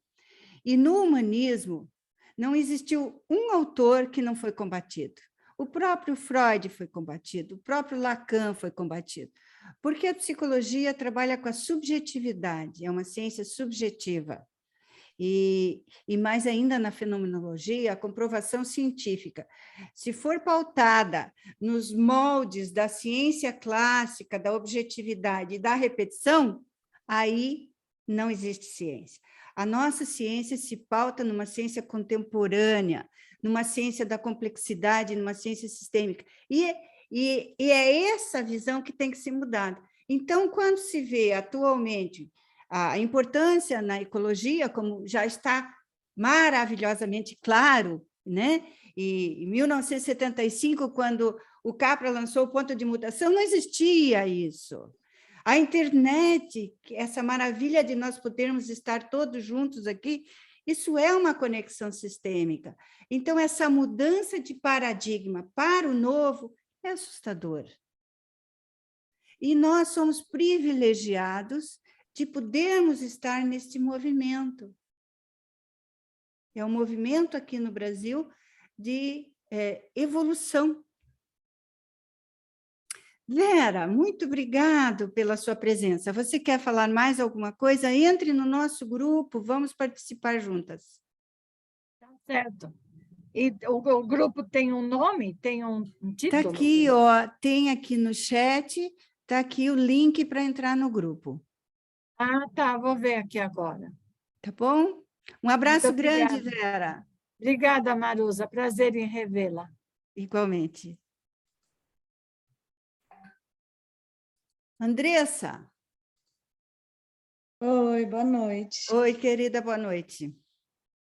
E no humanismo, não existiu um autor que não foi combatido. O próprio Freud foi combatido, o próprio Lacan foi combatido, porque a psicologia trabalha com a subjetividade, é uma ciência subjetiva. E mais ainda na fenomenologia, a comprovação científica, se for pautada nos moldes da ciência clássica, da objetividade e da repetição, aí não existe ciência. A nossa ciência se pauta numa ciência contemporânea, numa ciência da complexidade, numa ciência sistêmica. E é essa visão que tem que ser mudada. Então, quando se vê atualmente a importância na ecologia, como já está maravilhosamente claro, né? E em 1975, quando o Capra lançou o ponto de mutação, não existia isso. A internet, essa maravilha de nós podermos estar todos juntos aqui, isso é uma conexão sistêmica. Então, essa mudança de paradigma para o novo é assustador. E nós somos privilegiados de podermos estar neste movimento. É um movimento aqui no Brasil de evolução. Vera, muito obrigado pela sua presença. Você quer falar mais alguma coisa? Entre no nosso grupo, vamos participar juntas. Tá certo. E o grupo tem um nome? Tem um Está título? aqui, ó, tem aqui no chat, está aqui o link para entrar no grupo. Ah, tá, vou ver aqui agora. Tá bom? Um abraço Muito grande, obrigada. Vera. Obrigada, Maruza. Prazer em revê-la. Igualmente. Andressa. Oi, boa noite. Oi, querida, boa noite.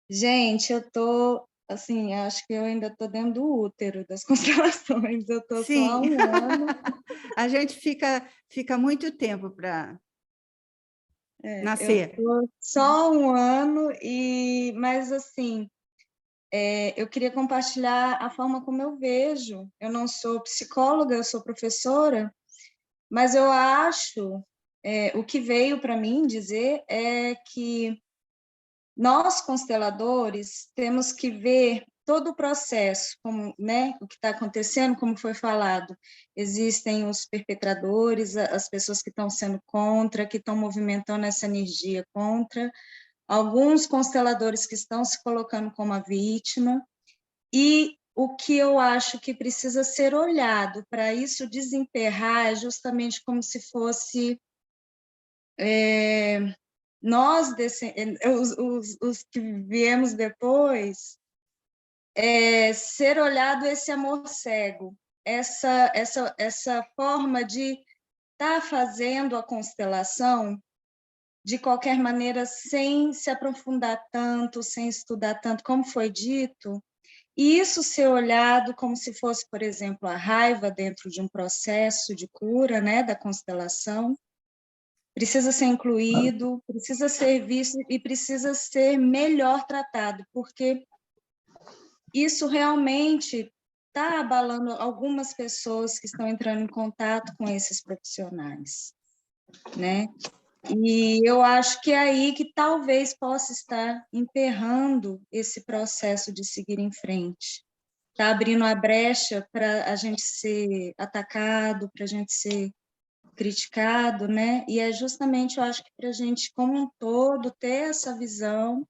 Gente, eu tô, assim, acho que eu ainda tô dentro do útero das constelações, eu tô só há Sim. um ano. A gente fica muito tempo para nascer. Eu tô só um ano, mas assim, eu queria compartilhar a forma como eu vejo. Eu não sou psicóloga, eu sou professora, mas eu acho, o que veio para mim dizer é que nós, consteladores, temos que ver todo o processo, como, né, o que está acontecendo, como foi falado. Existem os perpetradores, as pessoas que estão sendo contra, que estão movimentando essa energia contra, alguns consteladores que estão se colocando como a vítima, e o que eu acho que precisa ser olhado para isso desemperrar é justamente como se fosse... nós, os que viemos depois, ser olhado esse amor cego, essa forma de estar fazendo a constelação de qualquer maneira, sem se aprofundar tanto, sem estudar tanto, como foi dito, e isso ser olhado como se fosse, por exemplo, a raiva dentro de um processo de cura, né, da constelação, precisa ser incluído, precisa ser visto e precisa ser melhor tratado, porque isso realmente está abalando algumas pessoas que estão entrando em contato com esses profissionais, né? E eu acho que é aí que talvez possa estar emperrando esse processo de seguir em frente. Está abrindo a brecha para a gente ser atacado, para a gente ser criticado, né? E é justamente, eu acho que para a gente, como um todo, ter essa visão,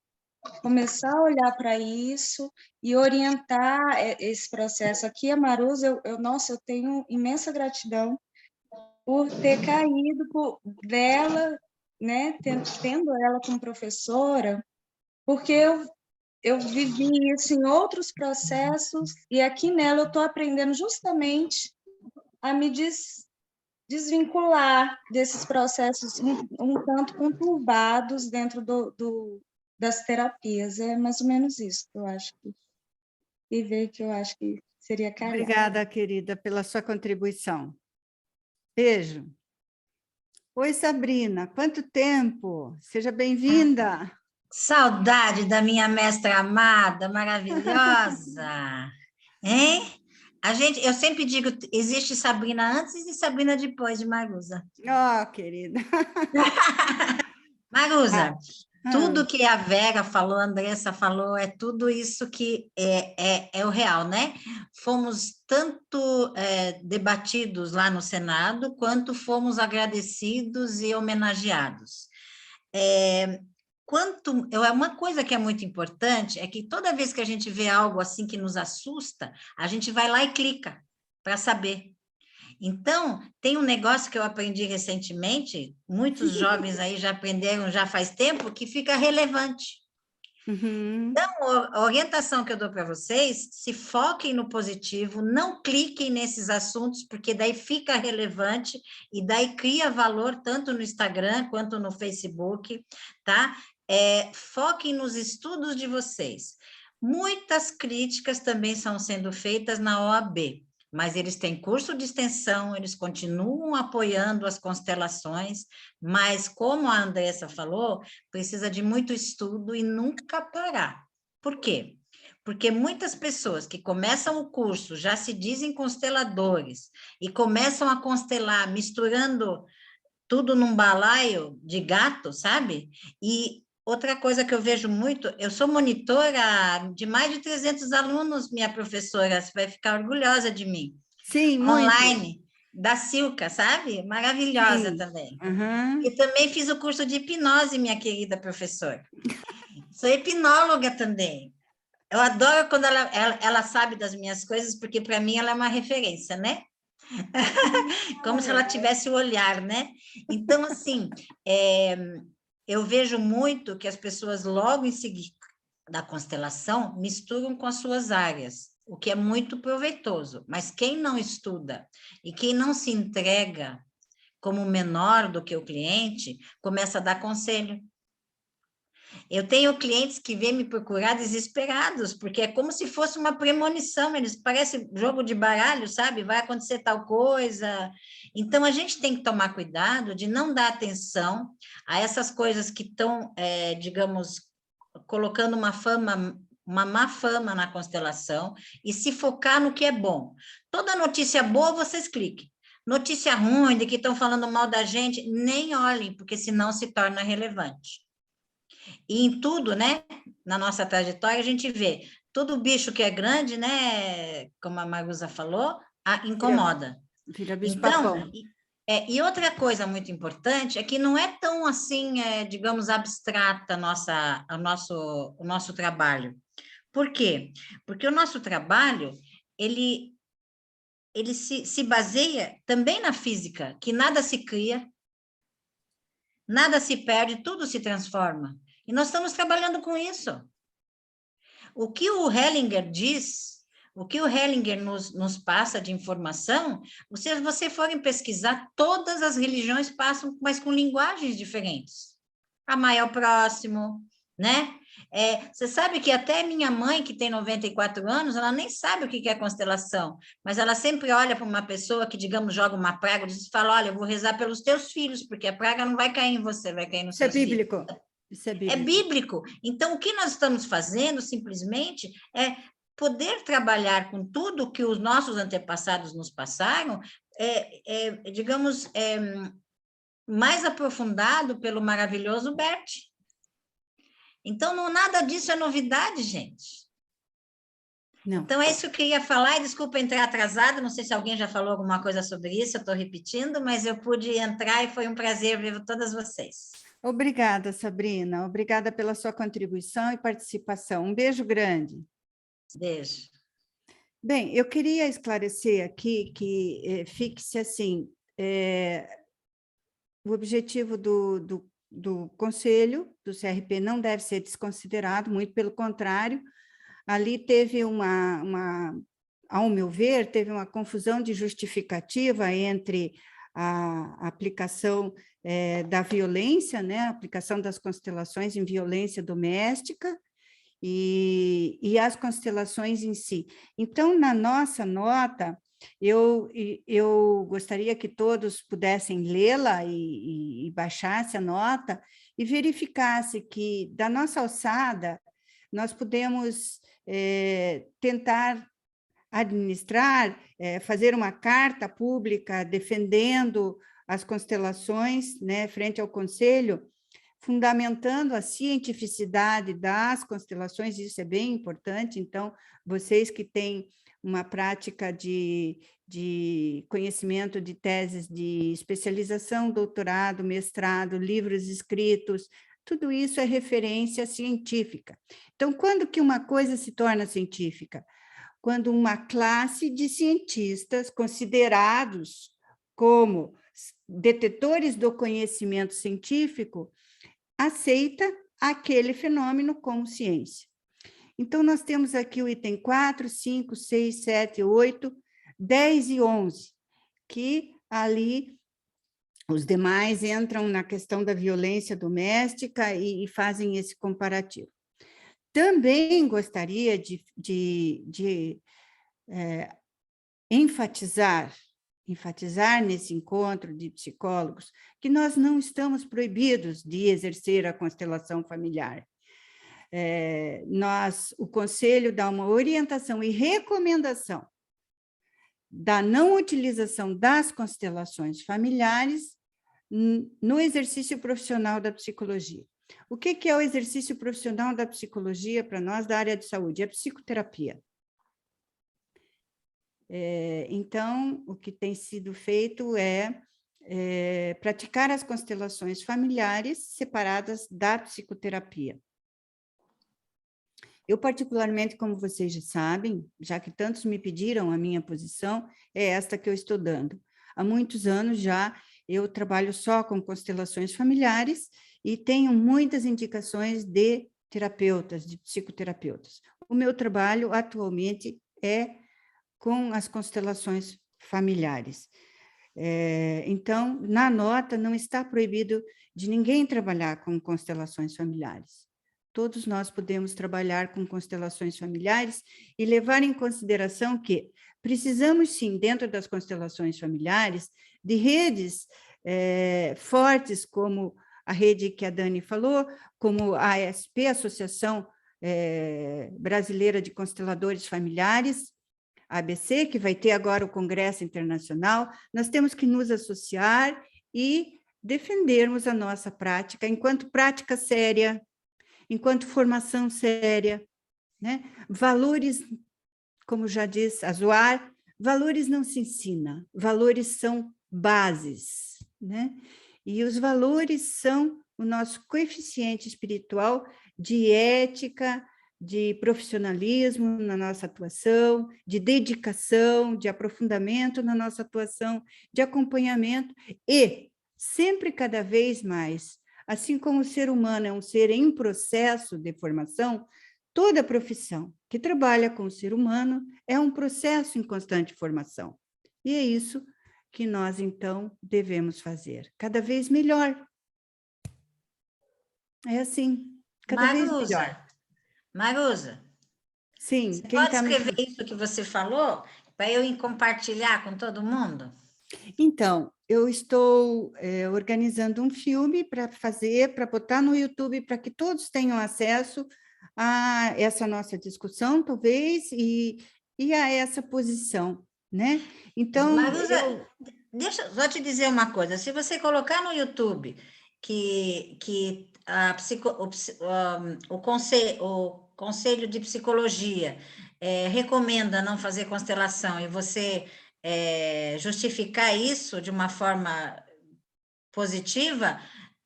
começar a olhar para isso e orientar esse processo. Aqui, a Maruza, nossa, eu tenho imensa gratidão por ter caído dela, né? Tendo ela como professora, porque eu vivi isso em outros processos e aqui nela eu estou aprendendo justamente a me desvincular desses processos um tanto conturbados dentro das terapias. É mais ou menos isso que eu acho que eu acho que seria calhar. Obrigada, querida, pela sua contribuição. Beijo. Oi, Sabrina, quanto tempo? Seja bem-vinda. Saudade da minha mestra amada, maravilhosa. Hein? Eu sempre digo, existe Sabrina antes e Sabrina depois de Maruza. Oh, querida. Maruza, tudo que a Vera falou, a Andressa falou, é tudo isso que é o real, né? Fomos tanto debatidos lá no Senado, quanto fomos agradecidos e homenageados. Uma coisa que é muito importante é que toda vez que a gente vê algo assim que nos assusta, a gente vai lá e clica para saber. Então, tem um negócio que eu aprendi recentemente, muitos jovens aí já aprenderam já faz tempo, que fica relevante. Uhum. Então, a orientação que eu dou para vocês, se foquem no positivo, não cliquem nesses assuntos, porque daí fica relevante e daí cria valor tanto no Instagram quanto no Facebook, tá? Foquem nos estudos de vocês. Muitas críticas também estão sendo feitas na OAB, mas eles têm curso de extensão, eles continuam apoiando as constelações, mas, como a Andressa falou, precisa de muito estudo e nunca parar. Por quê? Porque muitas pessoas que começam o curso já se dizem consteladores e começam a constelar misturando tudo num balaio de gato, sabe? E outra coisa que eu vejo muito, eu sou monitora de mais de 300 alunos, minha professora, você vai ficar orgulhosa de mim. Sim, muito. Online, da Silca, sabe? Maravilhosa Sim. também. Uhum. E também fiz o curso de hipnose, minha querida professora. Sou hipnóloga também. Eu adoro quando ela sabe das minhas coisas, porque para mim ela é uma referência, né? Como se ela tivesse o olhar, né? Então, assim, eu vejo muito que as pessoas logo em seguida da constelação misturam com as suas áreas, o que é muito proveitoso. Mas quem não estuda e quem não se entrega como menor do que o cliente, começa a dar conselho. Eu tenho clientes que vêm me procurar desesperados, porque é como se fosse uma premonição, eles parecem jogo de baralho, sabe? Vai acontecer tal coisa. Então, a gente tem que tomar cuidado de não dar atenção a essas coisas que estão, digamos, colocando uma má fama na constelação e se focar no que é bom. Toda notícia boa, vocês cliquem. Notícia ruim, de que estão falando mal da gente, nem olhem, porque senão se torna relevante. E em tudo, né, na nossa trajetória, a gente vê todo bicho que é grande, né, como a Marusa falou, incomoda. Vira bicho Então, papão. e outra coisa muito importante é que não é tão assim, digamos, abstrata o nosso trabalho. Por quê? Porque o nosso trabalho, ele se baseia também na física, que nada se cria, nada se perde, tudo se transforma. E nós estamos trabalhando com isso. O que o Hellinger diz, o que o Hellinger nos passa de informação, se você forem pesquisar, todas as religiões passam, mas com linguagens diferentes. Amar ao próximo, né? Você sabe que até minha mãe, que tem 94 anos, ela nem sabe o que é constelação, mas ela sempre olha para uma pessoa que, digamos, joga uma praga e fala, olha, eu vou rezar pelos teus filhos, porque a praga não vai cair em você, vai cair nos seus filhos. Isso é bíblico. É bíblico. Então, o que nós estamos fazendo, simplesmente, é poder trabalhar com tudo que os nossos antepassados nos passaram, digamos, mais aprofundado pelo maravilhoso Bert. Então, nada disso é novidade, gente. Não. Então, é isso que eu queria falar, e desculpa entrar atrasada, não sei se alguém já falou alguma coisa sobre isso, eu estou repetindo, mas eu pude entrar e foi um prazer ver todas vocês. Obrigada, Sabrina. Obrigada pela sua contribuição e participação. Um beijo grande. Beijo. Bem, eu queria esclarecer aqui que fixe assim, o objetivo do Conselho, do CRP, não deve ser desconsiderado, muito pelo contrário, ali teve ao meu ver, teve uma confusão de justificativa entre a aplicação da violência, né, a aplicação das constelações em violência doméstica e as constelações em si. Então, na nossa nota, eu gostaria que todos pudessem lê-la e baixasse a nota e verificasse que, da nossa alçada, nós podemos tentar administrar, fazer uma carta pública defendendo as constelações, né, frente ao Conselho, fundamentando a cientificidade das constelações, isso é bem importante. Então, vocês que têm uma prática de conhecimento de teses de especialização, doutorado, mestrado, livros escritos, tudo isso é referência científica. Então, quando que uma coisa se torna científica? Quando uma classe de cientistas considerados como detetores do conhecimento científico aceita aquele fenômeno como ciência. Então, nós temos aqui o item 4, 5, 6, 7, 8, 10 e 11, que ali os demais entram na questão da violência doméstica e fazem esse comparativo. Também gostaria de enfatizar nesse encontro de psicólogos que nós não estamos proibidos de exercer a constelação familiar. o Conselho dá uma orientação e recomendação da não utilização das constelações familiares no exercício profissional da psicologia. O que é o exercício profissional da psicologia para nós da área de saúde? É psicoterapia. Então, o que tem sido feito é praticar as constelações familiares separadas da psicoterapia. Eu, particularmente, como vocês já sabem, já que tantos me pediram a minha posição, é esta que eu estou dando. Há muitos anos já eu trabalho só com constelações familiares e tenho muitas indicações de terapeutas, de psicoterapeutas. O meu trabalho atualmente é com as constelações familiares. Então, na nota não está proibido de ninguém trabalhar com constelações familiares. Todos nós podemos trabalhar com constelações familiares e levar em consideração que precisamos, sim, dentro das constelações familiares, de redes fortes, como a rede que a Dani falou, como a ASP, Associação Brasileira de Consteladores Familiares, a ABC, que vai ter agora o Congresso Internacional. Nós temos que nos associar e defendermos a nossa prática enquanto prática séria, enquanto formação séria, né? Valores, como já disse a Zoar, valores não se ensina, valores são bases, né? E os valores são o nosso coeficiente espiritual de ética, de profissionalismo na nossa atuação, de dedicação, de aprofundamento na nossa atuação, de acompanhamento e, sempre cada vez mais, assim como o ser humano é um ser em processo de formação, toda profissão que trabalha com o ser humano é um processo em constante formação. E é isso que nós, então, devemos fazer, cada vez melhor. É assim, cada vez melhor. Marusa, sim, você quem pode tá escrever isso que você falou para eu ir compartilhar com todo mundo? Então, eu estou organizando um filme para fazer, para botar no YouTube, para que todos tenham acesso a essa nossa discussão, talvez, e a essa posição, né? Então, Marusa, deixa eu só te dizer uma coisa, se você colocar no YouTube que o Conselho de Psicologia recomenda não fazer constelação e você justificar isso de uma forma positiva,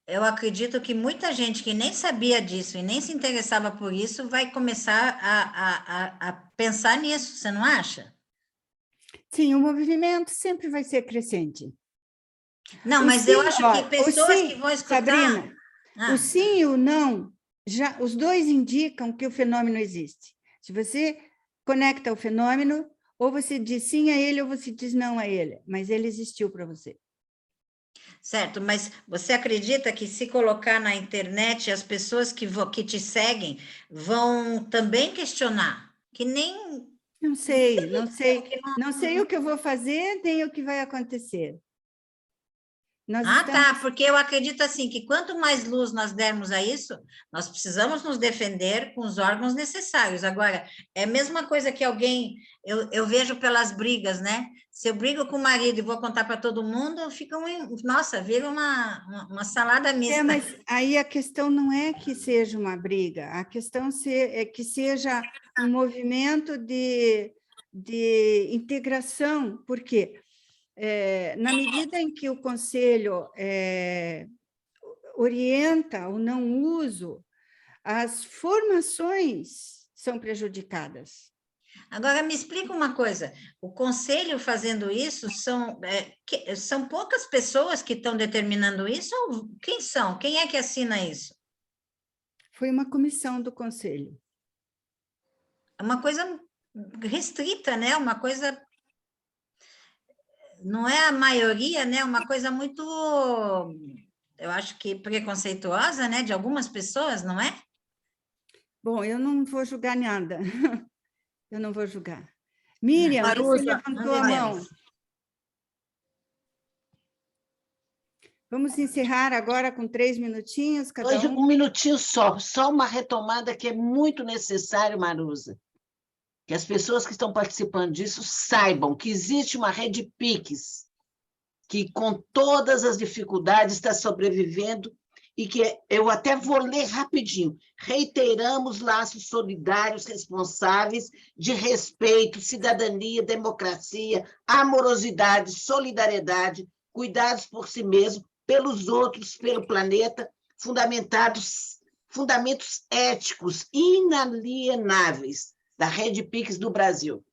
eu acredito que muita gente que nem sabia disso e nem se interessava por isso vai começar a pensar nisso, você não acha? sim, o movimento sempre vai ser crescente. Não, O mas sim, eu acho que pessoas que vão escutar... Sabrina, o sim e o não, os dois indicam que o fenômeno existe. Se você conecta o fenômeno, ou você diz sim a ele, ou você diz não a ele, mas ele existiu para você. Certo, mas você acredita que se colocar na internet, as pessoas que te seguem vão também questionar? Que nem... Não sei o que eu vou fazer, nem o que vai acontecer. Tá, porque eu acredito assim, que quanto mais luz nós dermos a isso, nós precisamos nos defender com os órgãos necessários. Agora, é a mesma coisa que alguém, eu vejo pelas brigas, né? Se eu brigo com o marido e vou contar para todo mundo, nossa, vira uma salada mista. Mas aí a questão não é que seja uma briga, a questão é que seja um movimento de integração, porque na medida em que o Conselho orienta o não uso, as formações são prejudicadas. Agora, me explica uma coisa, o Conselho fazendo isso, são poucas pessoas que estão determinando isso, ou quem são? Quem é que assina isso? Foi uma comissão do Conselho. É uma coisa restrita, né? Uma coisa... Não é a maioria, né? Uma coisa muito, eu acho que preconceituosa, né? De algumas pessoas, não é? Bom, eu não vou julgar nada. Eu não vou julgar. Miriam, você levantou a mão. Vamos encerrar agora com 3 minutinhos, cada Hoje, um. um minutinho só uma retomada que é muito necessário, Maruza, que as pessoas que estão participando disso saibam que existe uma rede Pix, que com todas as dificuldades está sobrevivendo, e que eu até vou ler rapidinho. Reiteramos laços solidários responsáveis de respeito, cidadania, democracia, amorosidade, solidariedade, cuidados por si mesmo, pelos outros, pelo planeta, fundamentos éticos inalienáveis da rede Pix do Brasil.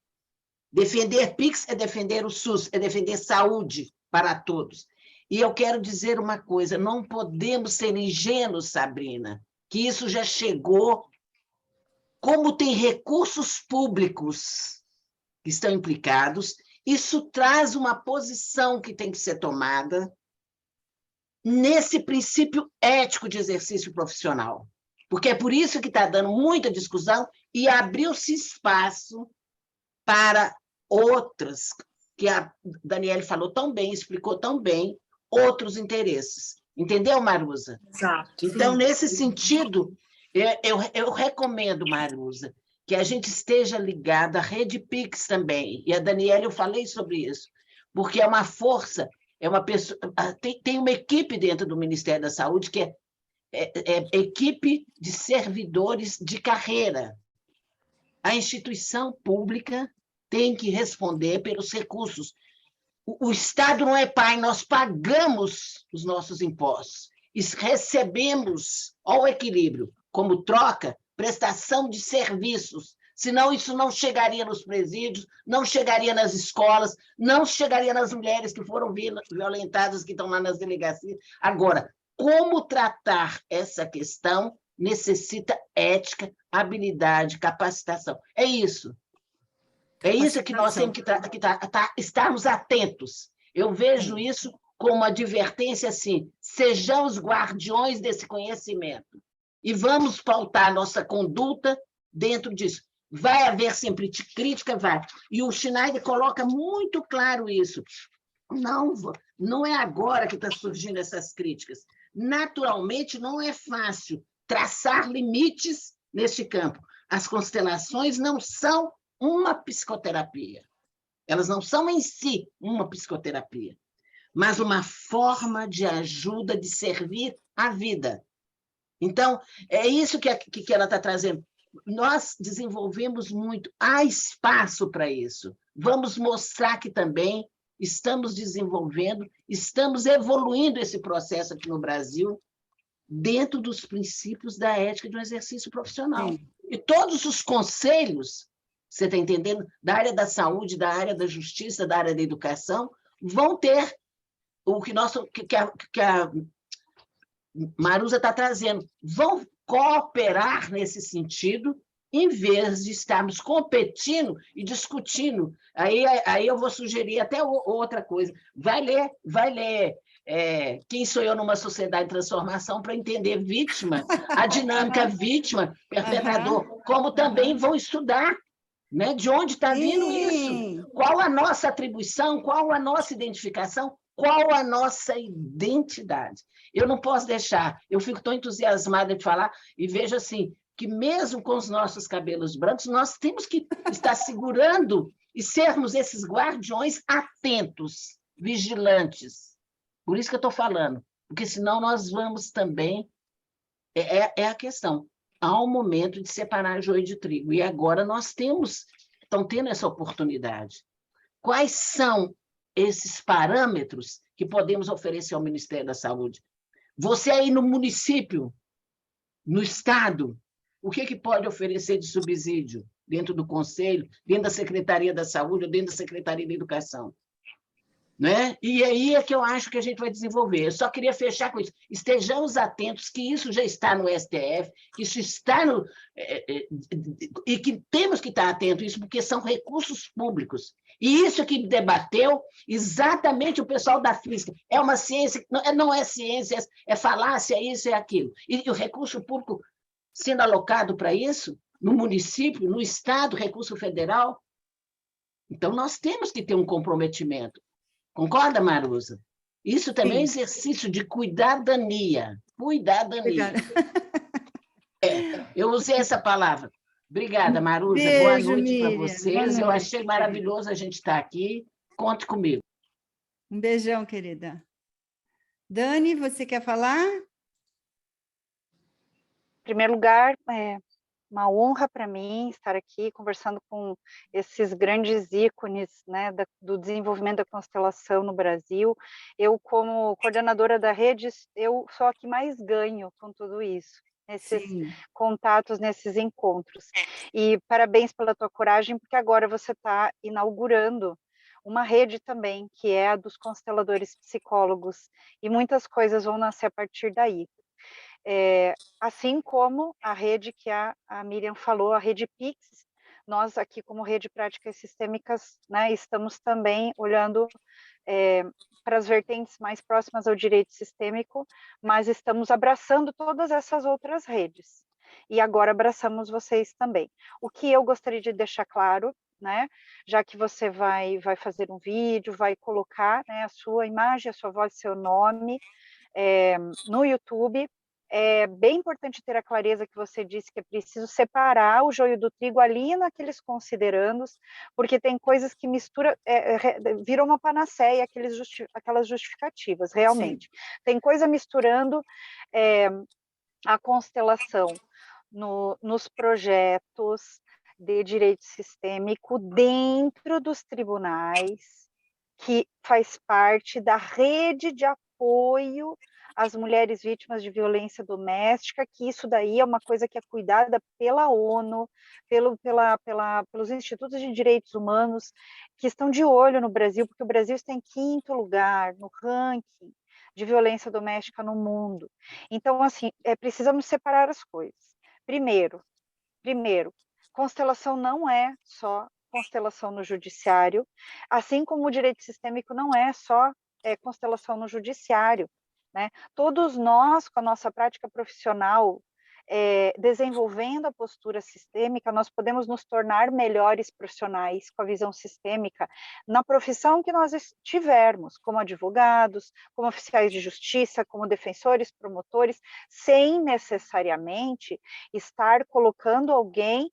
Defender Pix é defender o SUS, é defender saúde para todos. E eu quero dizer uma coisa, não podemos ser ingênuos, Sabrina, que isso já chegou, como tem recursos públicos que estão implicados, isso traz uma posição que tem que ser tomada nesse princípio ético de exercício profissional. Porque é por isso que está dando muita discussão e abriu-se espaço para outras, que a Daniele falou tão bem, explicou tão bem, outros interesses. Entendeu, Maruza? Exato. Então, Sim. nesse sentido, eu recomendo, Maruza, que a gente esteja ligado à rede Pix também. E a Daniele, eu falei sobre isso, porque é uma força, é uma pessoa, tem uma equipe dentro do Ministério da Saúde que é equipe de servidores de carreira. A instituição pública tem que responder pelos recursos. O Estado não é pai, nós pagamos os nossos impostos e recebemos, olha o equilíbrio, como troca, prestação de serviços, senão isso não chegaria nos presídios, não chegaria nas escolas, não chegaria nas mulheres que foram violentadas, que estão lá nas delegacias. Agora, como tratar essa questão necessita ética, habilidade, capacitação. É isso. É isso que nós temos que estarmos atentos. Eu vejo isso como uma advertência assim, sejamos guardiões desse conhecimento e vamos pautar nossa conduta dentro disso. Vai haver sempre crítica, vai. E o Schneider coloca muito claro isso. Não é agora que estão surgindo essas críticas. Naturalmente, não é fácil traçar limites neste campo. As constelações não são uma psicoterapia. Elas não são em si uma psicoterapia, mas uma forma de ajuda, de servir à vida. Então, é isso que ela está trazendo. Nós desenvolvemos muito, há espaço para isso. Vamos mostrar que também estamos desenvolvendo, estamos evoluindo esse processo aqui no Brasil, dentro dos princípios da ética de um exercício profissional. Sim. E todos os conselhos, você está entendendo, da área da saúde, da área da justiça, da área da educação, vão ter o que a Maruza está trazendo, vão cooperar nesse sentido, em vez de estarmos competindo e discutindo. Aí eu vou sugerir até outra coisa. Vai ler Quem Sou Eu numa Sociedade de Transformação para entender vítima, a dinâmica vítima, perpetrador, como também vão estudar, né? De onde está vindo isso? Qual a nossa atribuição? Qual a nossa identificação? Qual a nossa identidade? Eu não posso deixar, eu fico tão entusiasmada de falar e vejo assim, que mesmo com os nossos cabelos brancos, nós temos que estar segurando e sermos esses guardiões atentos, vigilantes. Por isso que eu estou falando, porque senão nós vamos também... É a questão. Há um momento de separar joio de trigo, e agora nós estão tendo essa oportunidade. Quais são esses parâmetros que podemos oferecer ao Ministério da Saúde? Você aí no município, no Estado, o que pode oferecer de subsídio dentro do Conselho, dentro da Secretaria da Saúde, ou dentro da Secretaria da Educação? Né? E aí é que eu acho que a gente vai desenvolver. Eu só queria fechar com isso. Estejamos atentos que isso já está no STF, que isso está no... e que temos que estar atentos a isso, porque são recursos públicos. E isso que debateu exatamente o pessoal da física. É uma ciência, não é ciência, é falácia, isso e aquilo. E o recurso público sendo alocado para isso, no município, no Estado, recurso federal. Então, nós temos que ter um comprometimento. Concorda, Maruza? Isso também é Sim. exercício de cuidadania. Cuidadania. Obrigada. Eu usei essa palavra. Obrigada, Maruza. Boa Beijo, noite para Miriam. Boa vocês. Eu noite. achei maravilhoso a gente estar aqui. Conte comigo. Um beijão, querida. Dani, você quer falar? Em primeiro lugar, é uma honra para mim estar aqui conversando com esses grandes ícones, né, do desenvolvimento da constelação no Brasil. Eu, como coordenadora da rede, eu sou a que mais ganho com tudo isso, nesses Sim. contatos, nesses encontros. E parabéns pela tua coragem, porque agora você está inaugurando uma rede também, que é a dos consteladores psicólogos, e muitas coisas vão nascer a partir daí. Assim como a rede que a Miriam falou, a rede Pix, nós aqui como Rede Práticas Sistêmicas, né, estamos também olhando para as vertentes mais próximas ao direito sistêmico, mas estamos abraçando todas essas outras redes. E agora abraçamos vocês também. O que eu gostaria de deixar claro, né, já que você vai fazer um vídeo, vai colocar, né, a sua imagem, a sua voz, seu nome no YouTube, é bem importante ter a clareza que você disse que é preciso separar o joio do trigo ali naqueles considerandos, porque tem coisas que mistura, viram uma panaceia, aquelas justificativas, realmente. Sim. Tem coisa misturando a constelação nos projetos de direito sistêmico dentro dos tribunais, que faz parte da rede de apoio às mulheres vítimas de violência doméstica, que isso daí é uma coisa que é cuidada pela ONU, pelos institutos de direitos humanos, que estão de olho no Brasil, porque o Brasil está em 5º lugar no ranking de violência doméstica no mundo. Então, assim, precisamos separar as coisas. Primeiro, constelação não é só constelação no judiciário, assim como o direito sistêmico não é só constelação no judiciário, né? Todos nós, com a nossa prática profissional, desenvolvendo a postura sistêmica, nós podemos nos tornar melhores profissionais com a visão sistêmica na profissão que nós tivermos, como advogados, como oficiais de justiça, como defensores, promotores, sem necessariamente estar colocando alguém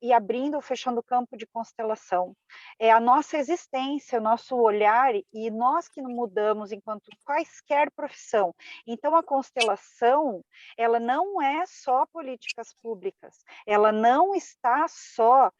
e abrindo ou fechando o campo de constelação. É a nossa existência, o nosso olhar, e nós que mudamos enquanto quaisquer profissão. Então, a constelação, ela não é só políticas públicas, ela não está só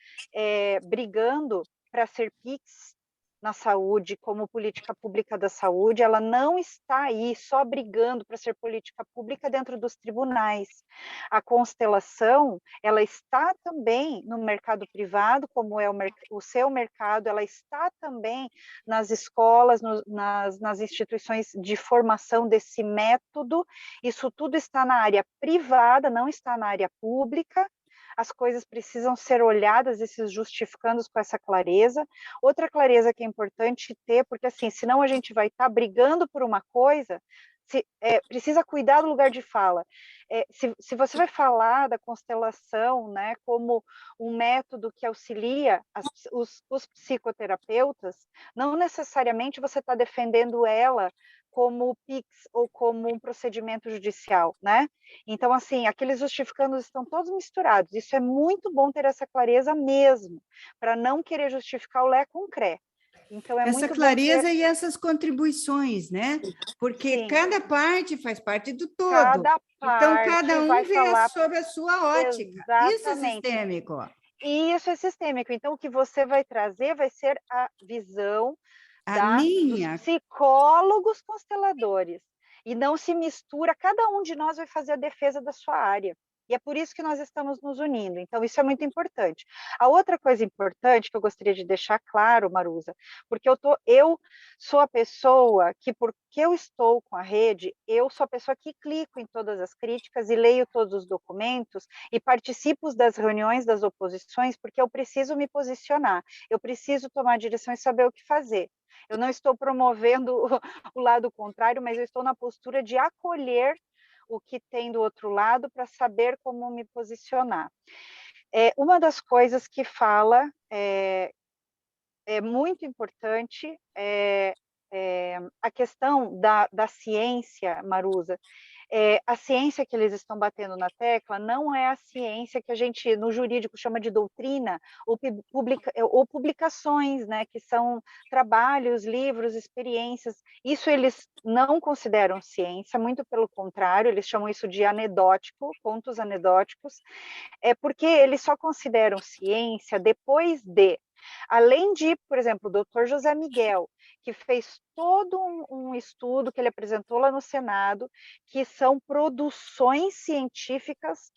brigando para ser PIX na saúde, como política pública da saúde, ela não está aí só brigando para ser política pública dentro dos tribunais. A constelação, ela está também no mercado privado, como é o seu mercado, ela está também nas escolas, nas instituições de formação desse método, isso tudo está na área privada, não está na área pública. As coisas precisam ser olhadas, esses justificandos com essa clareza. Outra clareza que é importante ter, porque assim, senão a gente vai estar brigando por uma coisa, precisa cuidar do lugar de fala. Se você vai falar da constelação, né, como um método que auxilia os psicoterapeutas, não necessariamente você está defendendo ela como PIX ou como um procedimento judicial, né? Então, assim, aqueles justificandos estão todos misturados. Isso é muito bom ter essa clareza mesmo, para não querer justificar o Lé com Cré. Então, essa clareza e essas contribuições, né? Porque Sim. cada parte faz parte do todo. Cada então, cada um vai vê falar sobre a sua ótica. Exatamente. Isso é sistêmico. Isso é sistêmico. Então, o que você vai trazer vai ser a visão dos psicólogos consteladores. E não se mistura, cada um de nós vai fazer a defesa da sua área. E é por isso que nós estamos nos unindo. Então, isso é muito importante. A outra coisa importante que eu gostaria de deixar claro, Maruza, porque eu sou a pessoa que, porque eu estou com a rede, eu sou a pessoa que clico em todas as críticas e leio todos os documentos e participo das reuniões das oposições, porque eu preciso me posicionar, eu preciso tomar direção e saber o que fazer. Eu não estou promovendo o lado contrário, mas eu estou na postura de acolher o que tem do outro lado para saber como me posicionar. Uma das coisas que fala é muito importante a questão da ciência, Marusa, a ciência que eles estão batendo na tecla não é a ciência que a gente, no jurídico, chama de doutrina, ou publicações, né, que são trabalhos, livros, experiências. Isso eles não consideram ciência, muito pelo contrário, eles chamam isso de anedótico, contos anedóticos, porque eles só consideram ciência depois de, além de, por exemplo, o doutor José Miguel, que fez todo um estudo que ele apresentou lá no Senado, que são produções científicas,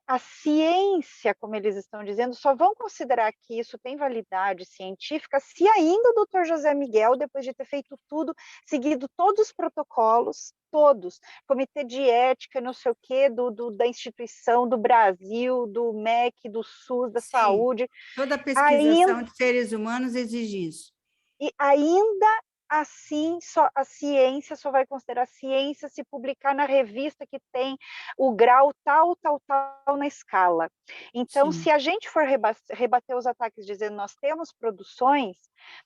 a ciência, como eles estão dizendo, só vão considerar que isso tem validade científica se ainda o doutor José Miguel, depois de ter feito tudo, seguido todos os protocolos, todos, comitê de ética, não sei o quê, da instituição, do Brasil, do MEC, do SUS, da saúde. Toda pesquisação de seres humanos exige isso. E ainda assim, a ciência só vai considerar ciência se publicar na revista que tem o grau tal na escala. Então, Sim. se a gente for rebater os ataques dizendo nós temos produções,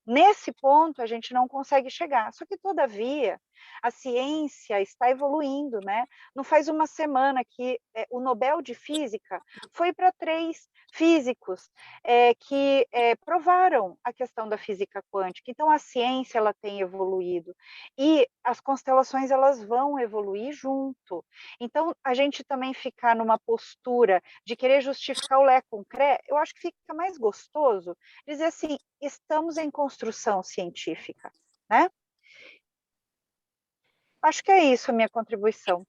nesse ponto a gente não consegue chegar. Só que, todavia, a ciência está evoluindo, né? Não faz uma semana que o Nobel de Física foi para 3 físicos que provaram a questão da física quântica. Então, a ciência ela tem evoluído e as constelações elas vão evoluir junto. Então, a gente também ficar numa postura de querer justificar o Lé com Cré, eu acho que fica mais gostoso dizer assim, estamos em construção científica, né? Acho que é isso a minha contribuição.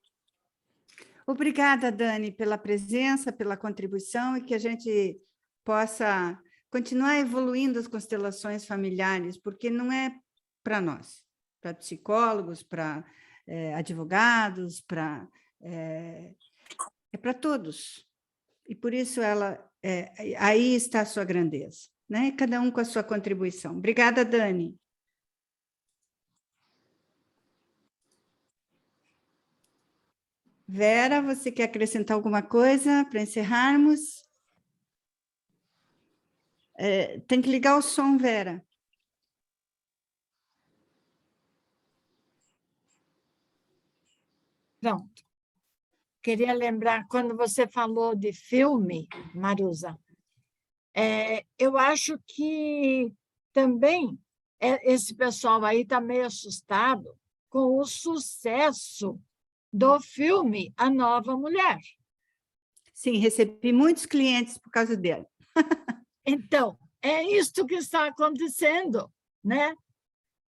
Obrigada, Dani, pela presença, pela contribuição, e que a gente possa continuar evoluindo as constelações familiares, porque não é para nós, para psicólogos, para advogados, é para todos. E por isso aí está a sua grandeza, né? Cada um com a sua contribuição. Obrigada, Dani. Vera, você quer acrescentar alguma coisa para encerrarmos? Tem que ligar o som, Vera. Pronto. Queria lembrar, quando você falou de filme, Marusa, eu acho que também esse pessoal aí está meio assustado com o sucesso do filme A Nova Mulher. Sim, recebi muitos clientes por causa dele. Então, é isto que está acontecendo, né?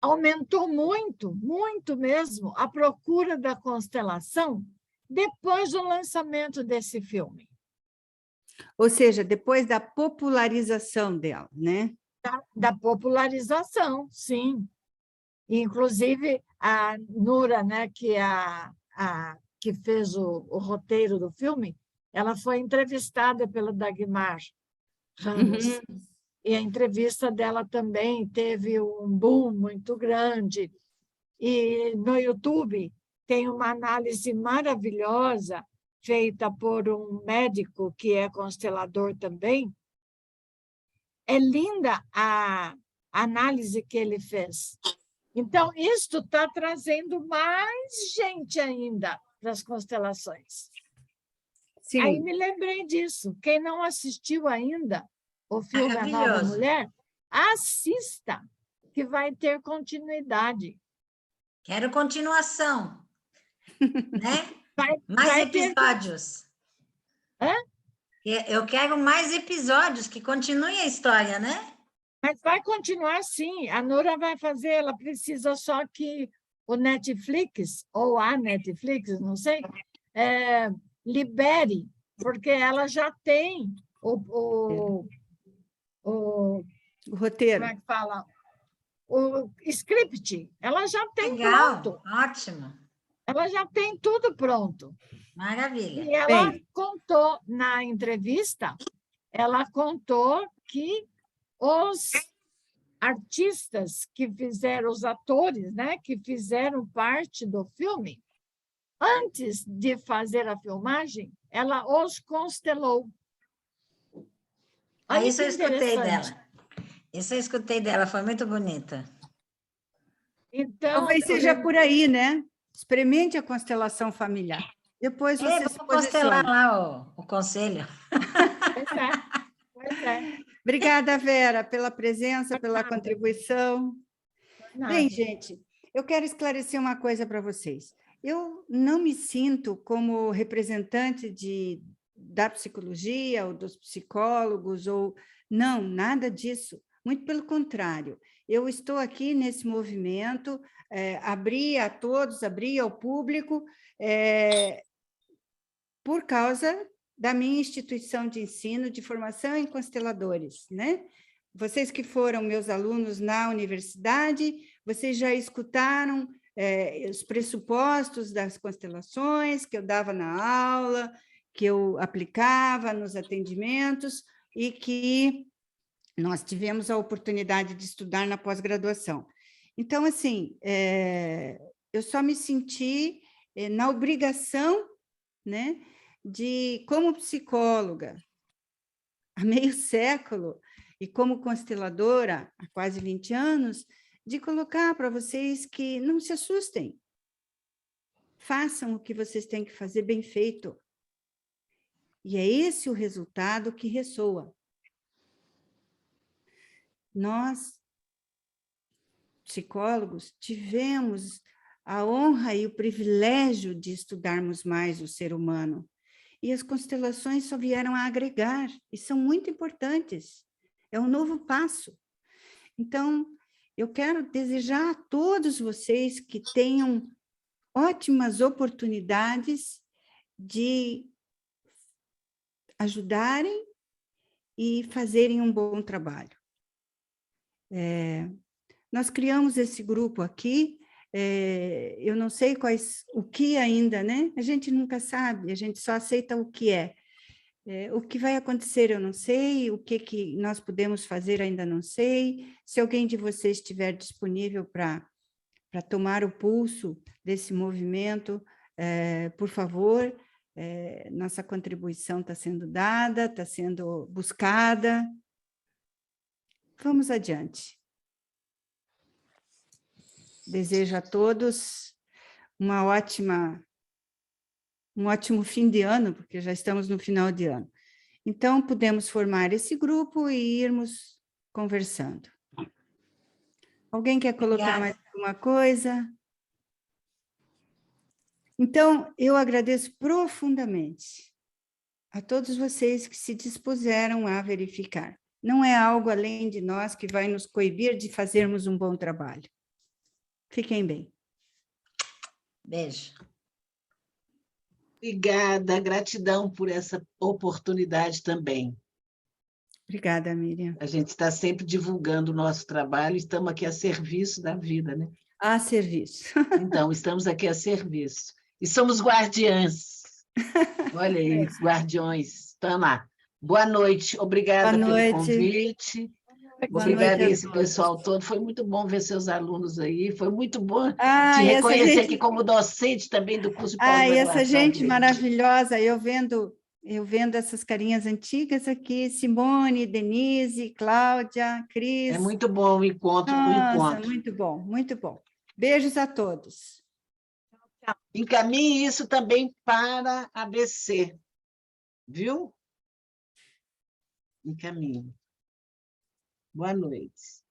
Aumentou muito, muito mesmo, a procura da constelação depois do lançamento desse filme. Ou seja, depois da popularização dela, né? Da popularização, sim. Inclusive, a Nura, né, que fez o roteiro do filme, ela foi entrevistada pela Dagmar Ramos. E a entrevista dela também teve um boom muito grande. E no YouTube tem uma análise maravilhosa feita por um médico que é constelador também. É linda a análise que ele fez. Então, isto está trazendo mais gente ainda para as constelações. Sim. Aí me lembrei disso. Quem não assistiu ainda o filme A Nova Mulher, assista, que vai ter continuidade. Quero continuação. Né? Mais episódios. Eu quero mais episódios, que continue a história, né? Mas vai continuar sim. A Nura vai fazer, ela precisa só que o Netflix, ou a Netflix, não sei, libere, porque ela já tem o roteiro. Como é que fala? O script. Ela já tem pronto. Ótimo. Ela já tem tudo pronto. Maravilha. E ela contou na entrevista, ela contou que os artistas que fizeram, os atores, né, que fizeram parte do filme, antes de fazer a filmagem, ela os constelou. Isso eu escutei dela. Isso eu escutei dela, foi muito bonita. Então, Talvez seja por aí, né? Experimente a constelação familiar. Depois você se Vou constelar posiciona. lá o conselho. pois é, pois é. Obrigada, Vera, pela presença, pela Nada, contribuição. nada. Bem, gente, eu quero esclarecer uma coisa para vocês. Eu não me sinto como representante da psicologia ou dos psicólogos, ou não, nada disso. Muito pelo contrário. Eu estou aqui nesse movimento, abri a todos, abri ao público, por causa da minha instituição de ensino de formação em consteladores, né? Vocês que foram meus alunos na universidade, vocês já escutaram os pressupostos das constelações que eu dava na aula, que eu aplicava nos atendimentos e que nós tivemos a oportunidade de estudar na pós-graduação. Então, assim, eu só me senti na obrigação, né, de, como psicóloga, há meio século, e como consteladora, há quase 20 anos, de colocar para vocês que não se assustem. Façam o que vocês têm que fazer bem feito. E é esse o resultado que ressoa. Nós, psicólogos, tivemos a honra e o privilégio de estudarmos mais o ser humano. E as constelações só vieram a agregar, e são muito importantes. É um novo passo. Então, eu quero desejar a todos vocês que tenham ótimas oportunidades de ajudarem e fazerem um bom trabalho. Nós criamos esse grupo aqui, eu não sei o que ainda, né? A gente nunca sabe, a gente só aceita o que é. O que vai acontecer eu não sei, o que nós podemos fazer ainda não sei. Se alguém de vocês estiver disponível para tomar o pulso desse movimento, por favor, nossa contribuição está sendo dada, está sendo buscada. Vamos adiante. Desejo a todos um ótimo fim de ano, porque já estamos no final de ano. Então, podemos formar esse grupo e irmos conversando. Alguém quer colocar mais alguma coisa? Então, eu agradeço profundamente a todos vocês que se dispuseram a verificar. Não é algo além de nós que vai nos coibir de fazermos um bom trabalho. Fiquem bem. Beijo. Obrigada, gratidão por essa oportunidade também. Obrigada, Miriam. A gente está sempre divulgando o nosso trabalho, estamos aqui a serviço da vida, né? A serviço. Então, estamos aqui a serviço. E somos guardiãs. Olha aí, guardiões. Estão lá. Boa noite, obrigada pelo convite. Obrigada a esse pessoal todo. Foi muito bom ver seus alunos aí. Foi muito bom te reconhecer aqui como docente também do curso de pós-graduação. E essa gente maravilhosa, eu vendo essas carinhas antigas aqui, Simone, Denise, Cláudia, Cris. É muito bom o encontro. Nossa, muito bom, muito bom. Beijos a todos. Encaminhe isso também para a ABC, viu? Encaminhe. Boa noite.